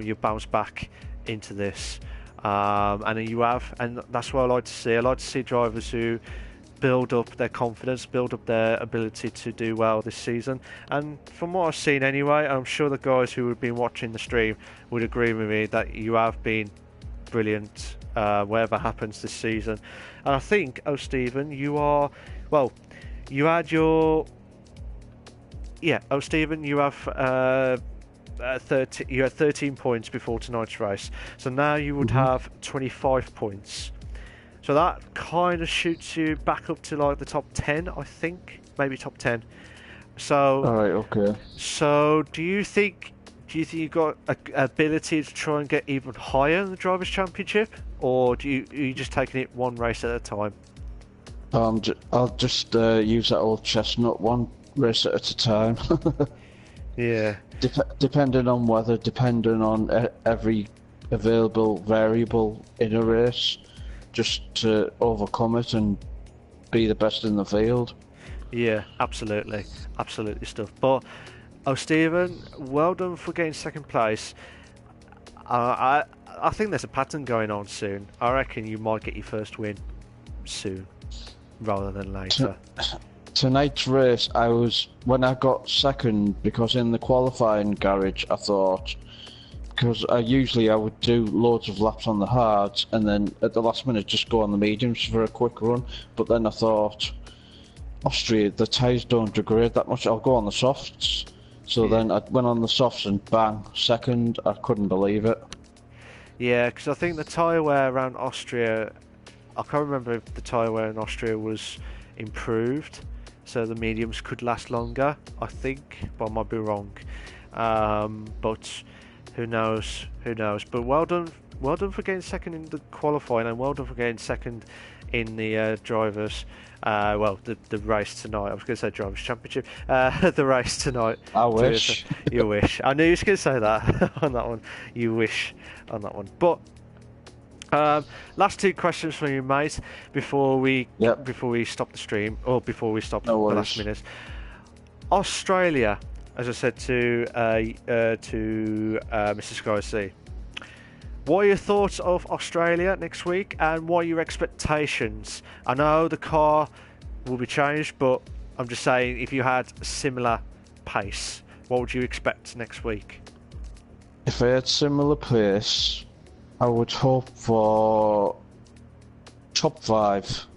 you'll bounce back into this, and you have, and that's what I like to see. I like to see drivers who build up their confidence, build up their ability to do well this season. And from what I've seen anyway, I'm sure the guys who have been watching the stream would agree with me that you have been brilliant whatever happens this season. And I think, Stephen, you are, well, you had your, Stephen, you have 13 points before tonight's race, so now you would have 25 points. So that kind of shoots you back up to like the top 10, I think, maybe top 10. So, All right, okay. So, do you think you got a ability to try and get even higher in the Drivers' Championship, or are you just taking it one race at a time? I'll just use that old chestnut, one race at a time. Yeah. Depending on weather, depending on every available variable in a race, just to overcome it and be the best in the field. Yeah, absolutely stuff. But Stephen, well done for getting second place. I think there's a pattern going on soon. I reckon you might get your first win soon, rather than later. Tonight's race, when I got second, because in the qualifying garage, I thought, because I would do loads of laps on the hards and then at the last minute just go on the mediums for a quick run. But then I thought, Austria, the tyres don't degrade that much, I'll go on the softs. So then I went on the softs and bang, second. I couldn't believe it. Yeah, because I think the tyre wear around Austria, I can't remember if the tyre wear in Austria was improved, so the mediums could last longer, I think, but I might be wrong. But who knows? But well done for getting second in the qualifying, and well done for getting second in the drivers. The race tonight. I was going to say drivers' championship. The race tonight. I wish. You wish. I knew you was going to say that on that one. You wish on that one. But last 2 questions from you, mate, before we stop the stream, or before we stop the last minute. Australia. As I said to Mr. Sky C, what are your thoughts of Australia next week, and what are your expectations? I know the car will be changed, but I'm just saying, if you had similar pace, what would you expect next week? If I had similar pace, I would hope for top 5.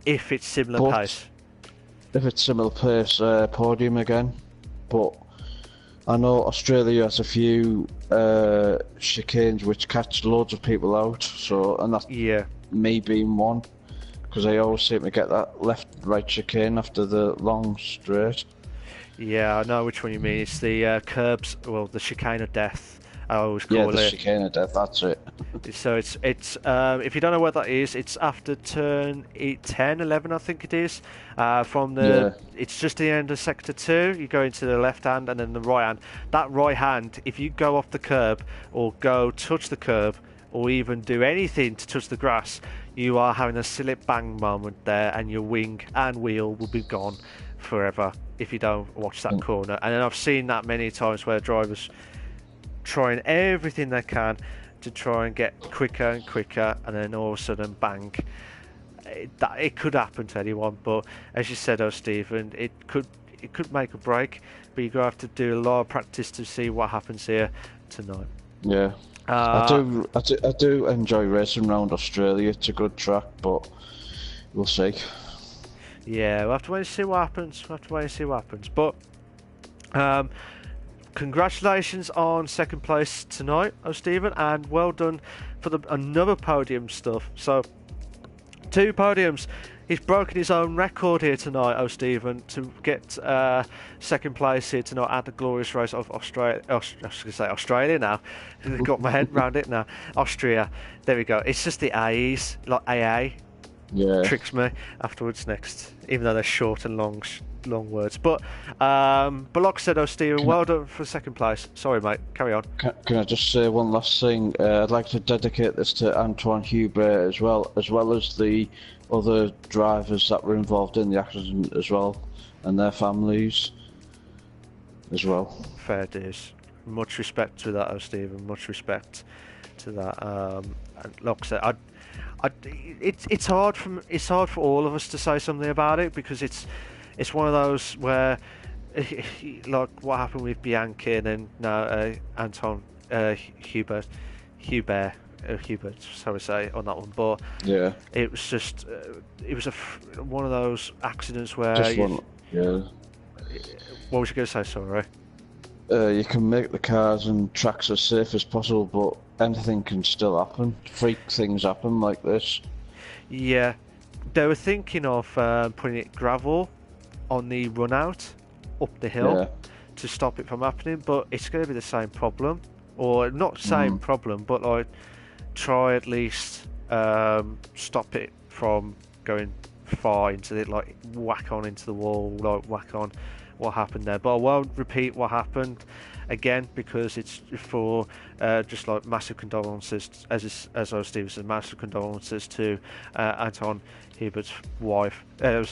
If it's similar pace? If it's similar pace, podium again. But I know Australia has a few chicanes which catch loads of people out, and that's me being one, because I always seem to get that left-right chicane after the long straight. Yeah, I know which one you mean. It's the curbs, the chicane of death. I always call it. Yeah, the chicane of death. That's it. So it's if you don't know what that is, it's after turn 10, 11, I think it is. It's just the end of sector 2. You go into the left hand and then the right hand. That right hand, if you go off the curb or go touch the curb or even do anything to touch the grass, you are having a slip bang moment there, and your wing and wheel will be gone forever if you don't watch that corner. And then I've seen that many times where drivers trying everything they can to try and get quicker and quicker, and then all of a sudden bang. It could happen to anyone, but as you said, Stephen, it could make a break, but you're going to have to do a lot of practice to see what happens here tonight. Yeah. I do enjoy racing around Australia. It's a good track, but we'll see. Yeah, we'll have to wait and see what happens. But congratulations on second place tonight, Stephen, and well done for another podium stuff. So 2 podiums. He's broken his own record here tonight, Stephen, to get second place here tonight at the glorious race of Australia. I was going to say Australia now. Got my head around it now. Austria. There we go. It's just the A's, like AA. tricks me afterwards next, even though they're short and long words. But like I said, Stephen, well done for second place. Sorry, mate. Carry on. Can I just say one last thing? I'd like to dedicate this to Antoine Hubert as well as the other drivers that were involved in the accident as well, and their families as well. Fair dues. Much respect to that, Stephen. Much respect to that. And like I said, it's hard for all of us to say something about it, because it's one of those where, like what happened with Bianchi and then now Anton Hubert, sorry say on that one, but yeah, it was just it was one of those accidents where what was you going to say? Sorry. You can make the cars and tracks as safe as possible, but anything can still happen. Freak things happen like this. Yeah, they were thinking of putting it gravel on the run out up the hill to stop it from happening, but it's going to be the same problem, or not same problem, but like try at least stop it from going far into it, like whack on into the wall, like whack on what happened there. But I won't repeat what happened again, because it's for just like massive condolences, as I was Steve said, massive condolences to Anton Hubert's wife, his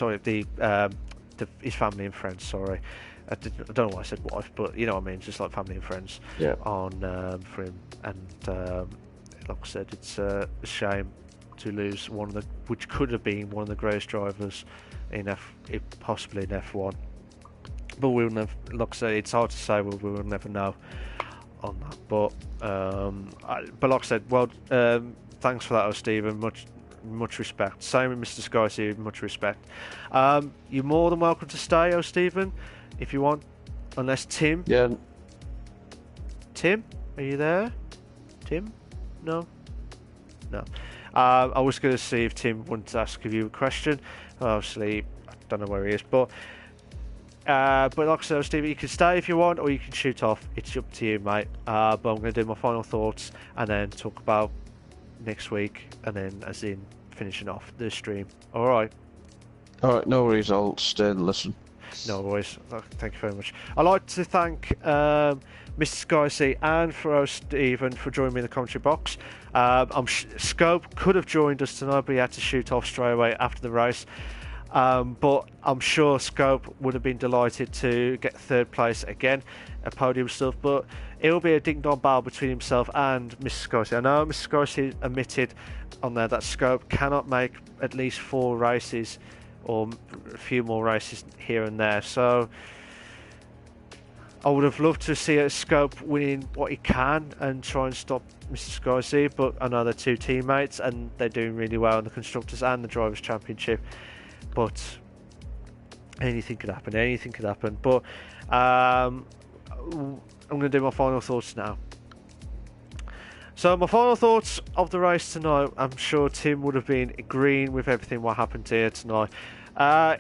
family and friends. Sorry, I don't know why I said wife, but you know what I mean, just like family and friends on for him. And like I said, it's a shame to lose which could have been one of the greatest drivers in possibly in F1. But we'll never, like I say, it's hard to say. We will never know on that. But like I said, well, thanks for that, Stephen. Much respect. Same with Mr. Sky, much respect. You're more than welcome to stay, Stephen, if you want. Unless Tim. Yeah. Tim, are you there? Tim? No. I was going to see if Tim wanted to ask you a question. Obviously, I don't know where he is, but like I said, Steve, you can stay if you want, or you can shoot off. It's up to you, mate. But I'm going to do my final thoughts and then talk about next week, and then as in finishing off the stream. All right, no worries. I'll stay and listen. No worries. Thank you very much. I'd like to thank Mr. Sky and for Stephen for joining me in the commentary box. Scope could have joined us tonight, but he had to shoot off straight away after the race. But I'm sure Scope would have been delighted to get third place again at podium stuff, but it'll be a ding-dong battle between himself and Mr. Scorsese. I know Mr. Scorsese admitted on there that Scope cannot make at least 4 races or a few more races here and there, so I would have loved to see Scope winning what he can and try and stop Mr. Scorsese, but I know they're 2 teammates and they're doing really well in the Constructors and the Drivers' Championship. But anything could happen. But I'm going to do my final thoughts now. So my final thoughts of the race tonight, I'm sure Tim would have been agreeing with everything what happened here tonight.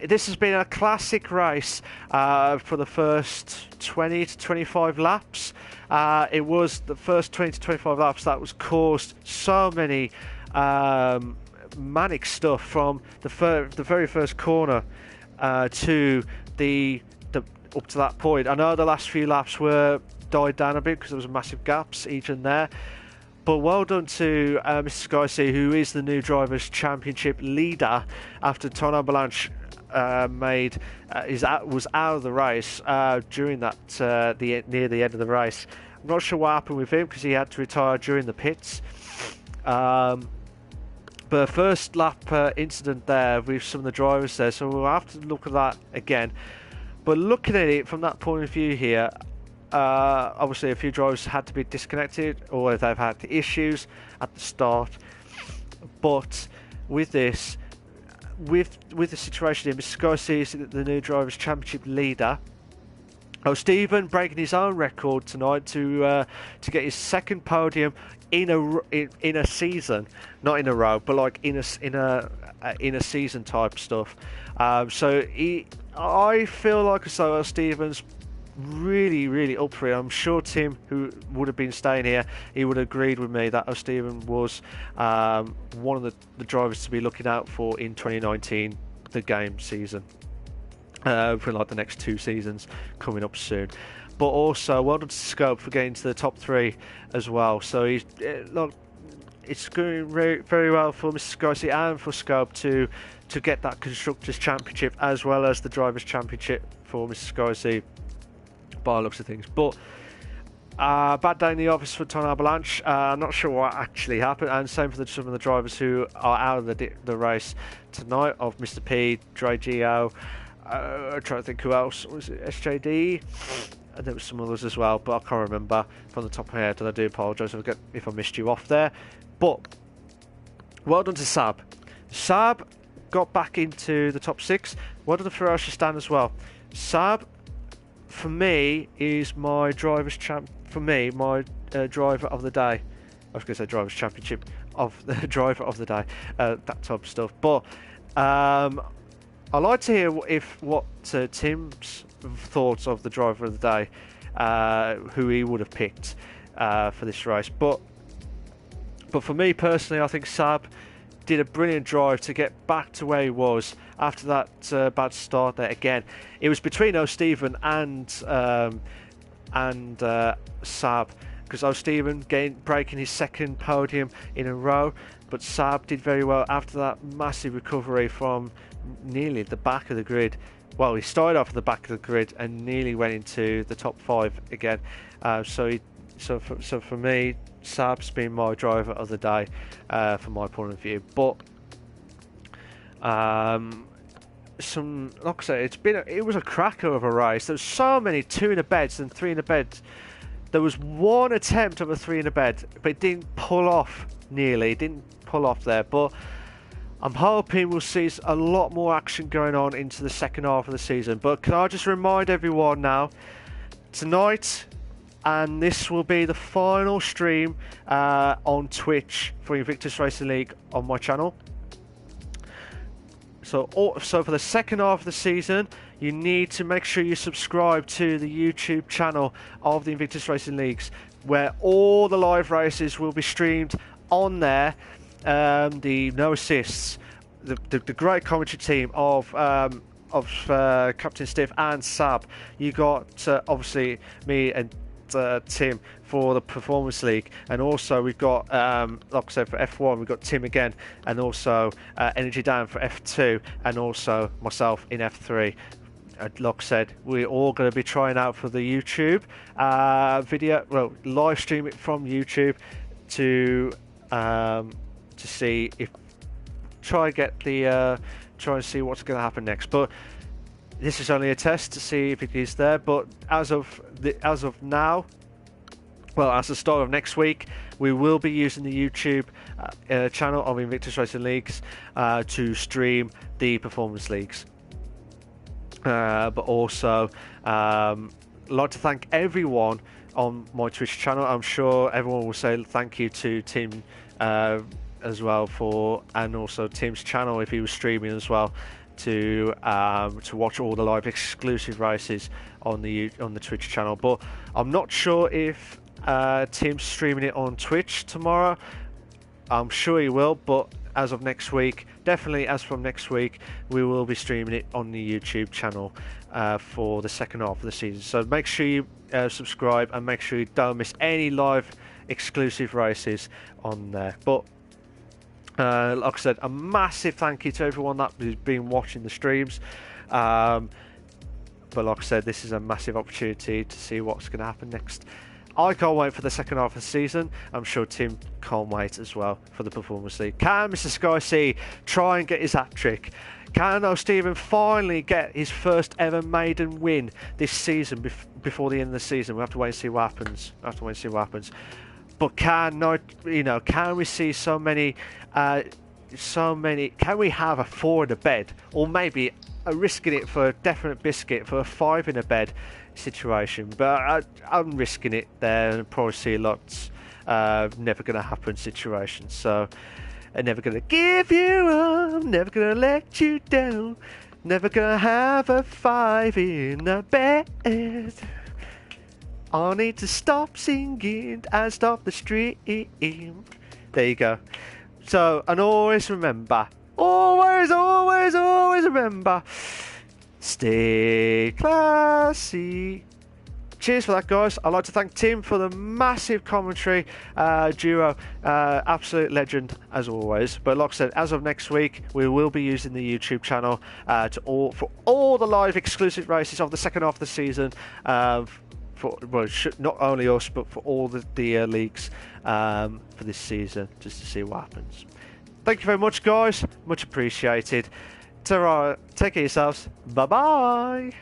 This has been a classic race for the first 20 to 25 laps. It was the first 20 to 25 laps that was caused so many manic stuff from the very first corner to the up to that point. I know the last few laps were died down a bit because there was massive gaps each and there, but well done to Mr. Skycy, who is the new Drivers' Championship leader after Tony Blanche was out of the race during that near the end of the race. I'm not sure what happened with him because he had to retire during the pits. But first lap incident there with some of the drivers there, so we'll have to look at that again. But looking at it from that point of view here, obviously a few drivers had to be disconnected or they've had issues at the start. But with this, with the situation here, Mr. Scorsese is the new Drivers' Championship leader. Stephen breaking his own record tonight to get his second podium in a season, not in a row, but like in a season type stuff. So I feel like Stephen's really, really up for it. I'm sure Tim, who would have been staying here, he would have agreed with me that O'Stephen was one of the drivers to be looking out for in 2019, the game season, for like the next 2 seasons coming up soon. But also, well done to Scope for getting to the top 3 as well. So he's look, it's going very, very well for Mr. Scorsese and for Scope to get that Constructors' Championship as well as the Drivers' Championship for Mr. Scorsese, by the looks of things. But bad day in the office for Ton Avalanche. I'm not sure what actually happened, and same for some of the drivers who are out of the race tonight, of Mr. P, Dre Gio, I'm trying to think who else, was it SJD? And there was some others as well, but I can't remember from the top of my head, and I do apologise if I missed you off there. But well done to Saab. Saab got back into the top 6. Well done to Ferocious Stan as well. Saab, for me, is my driver's my driver of the day. I was going to say driver's championship of the driver of the day, that type of stuff. But I'd like to hear what Tim's thoughts of the driver of the day, who he would have picked for this race. But for me personally, I think Saab did a brilliant drive to get back to where he was after that bad start there. Again, it was between O'Stephen and Saab, because O'Stephen breaking his second podium in a row, but Saab did very well after that massive recovery from nearly the back of the grid. Well, he started off at the back of the grid and nearly went into the top 5 again. So for me, Saab's been my driver of the day from my point of view. But like I said, it was a cracker of a race. There was so many 2 in the beds and 3 in the bed. There was one attempt of a 3 in the bed, but it didn't pull off nearly. It didn't pull off there. But I'm hoping we'll see a lot more action going on into the second half of the season. But can I just remind everyone now, tonight, and this will be the final stream on Twitch for Invictus Racing League on my channel. So for the second half of the season, you need to make sure you subscribe to the YouTube channel of the Invictus Racing Leagues, where all the live races will be streamed on there. The no assists, the great commentary team of Captain Stiff and Sab. You got obviously me and Tim for the Performance League, and also we've got like I said, for F1 we've got Tim again, and also Energy Dan for F2, and also myself in F3. Like I said, we're all going to be trying out for the YouTube video, well, live stream it from YouTube to see if try and see what's going to happen next. But this is only a test to see if it is there. But as of now, well, as the start of next week, we will be using the YouTube channel of Invictus Racing Leagues to stream the Performance Leagues. But also, I'd like to thank everyone on my Twitch channel. I'm sure everyone will say thank you to Tim as well and also Tim's channel if he was streaming as well, to watch all the live exclusive races on the Twitch channel. But I'm not sure if Tim's streaming it on Twitch tomorrow. I'm sure he will, but as of next week, definitely as from next week, we will be streaming it on the YouTube channel for the second half of the season. So make sure you subscribe, and make sure you don't miss any live exclusive races on there. But like I said, a massive thank you to everyone that has been watching the streams. But like I said, this is a massive opportunity to see what's going to happen next. I can't wait for the second half of the season. I'm sure Tim can't wait as well for the Performance League. Can Mr. Sky C try and get his hat-trick? Can O'Stephen finally get his first ever maiden win this season before the end of the season? We have to wait and see what happens. But can we see so many? Can we have a 4 in a bed, or maybe risking it for a definite biscuit for a 5 in a bed situation? But I'm risking it there, and probably see lots never going to happen situations. So I'm never going to give you up, never going to let you down, never going to have a 5 in a bed. I need to stop singing and stop the stream. There you go. So, and always remember, always remember, stay classy. Cheers for that, guys. I'd like to thank Tim for the massive commentary duo. Absolute legend, as always. But like I said, as of next week, we will be using the YouTube channel for all the live exclusive races of the second half of the season. Not only us, but for all the leagues for this season, just to see what happens. Thank you very much, guys. Much appreciated. Take care of yourselves. Bye-bye.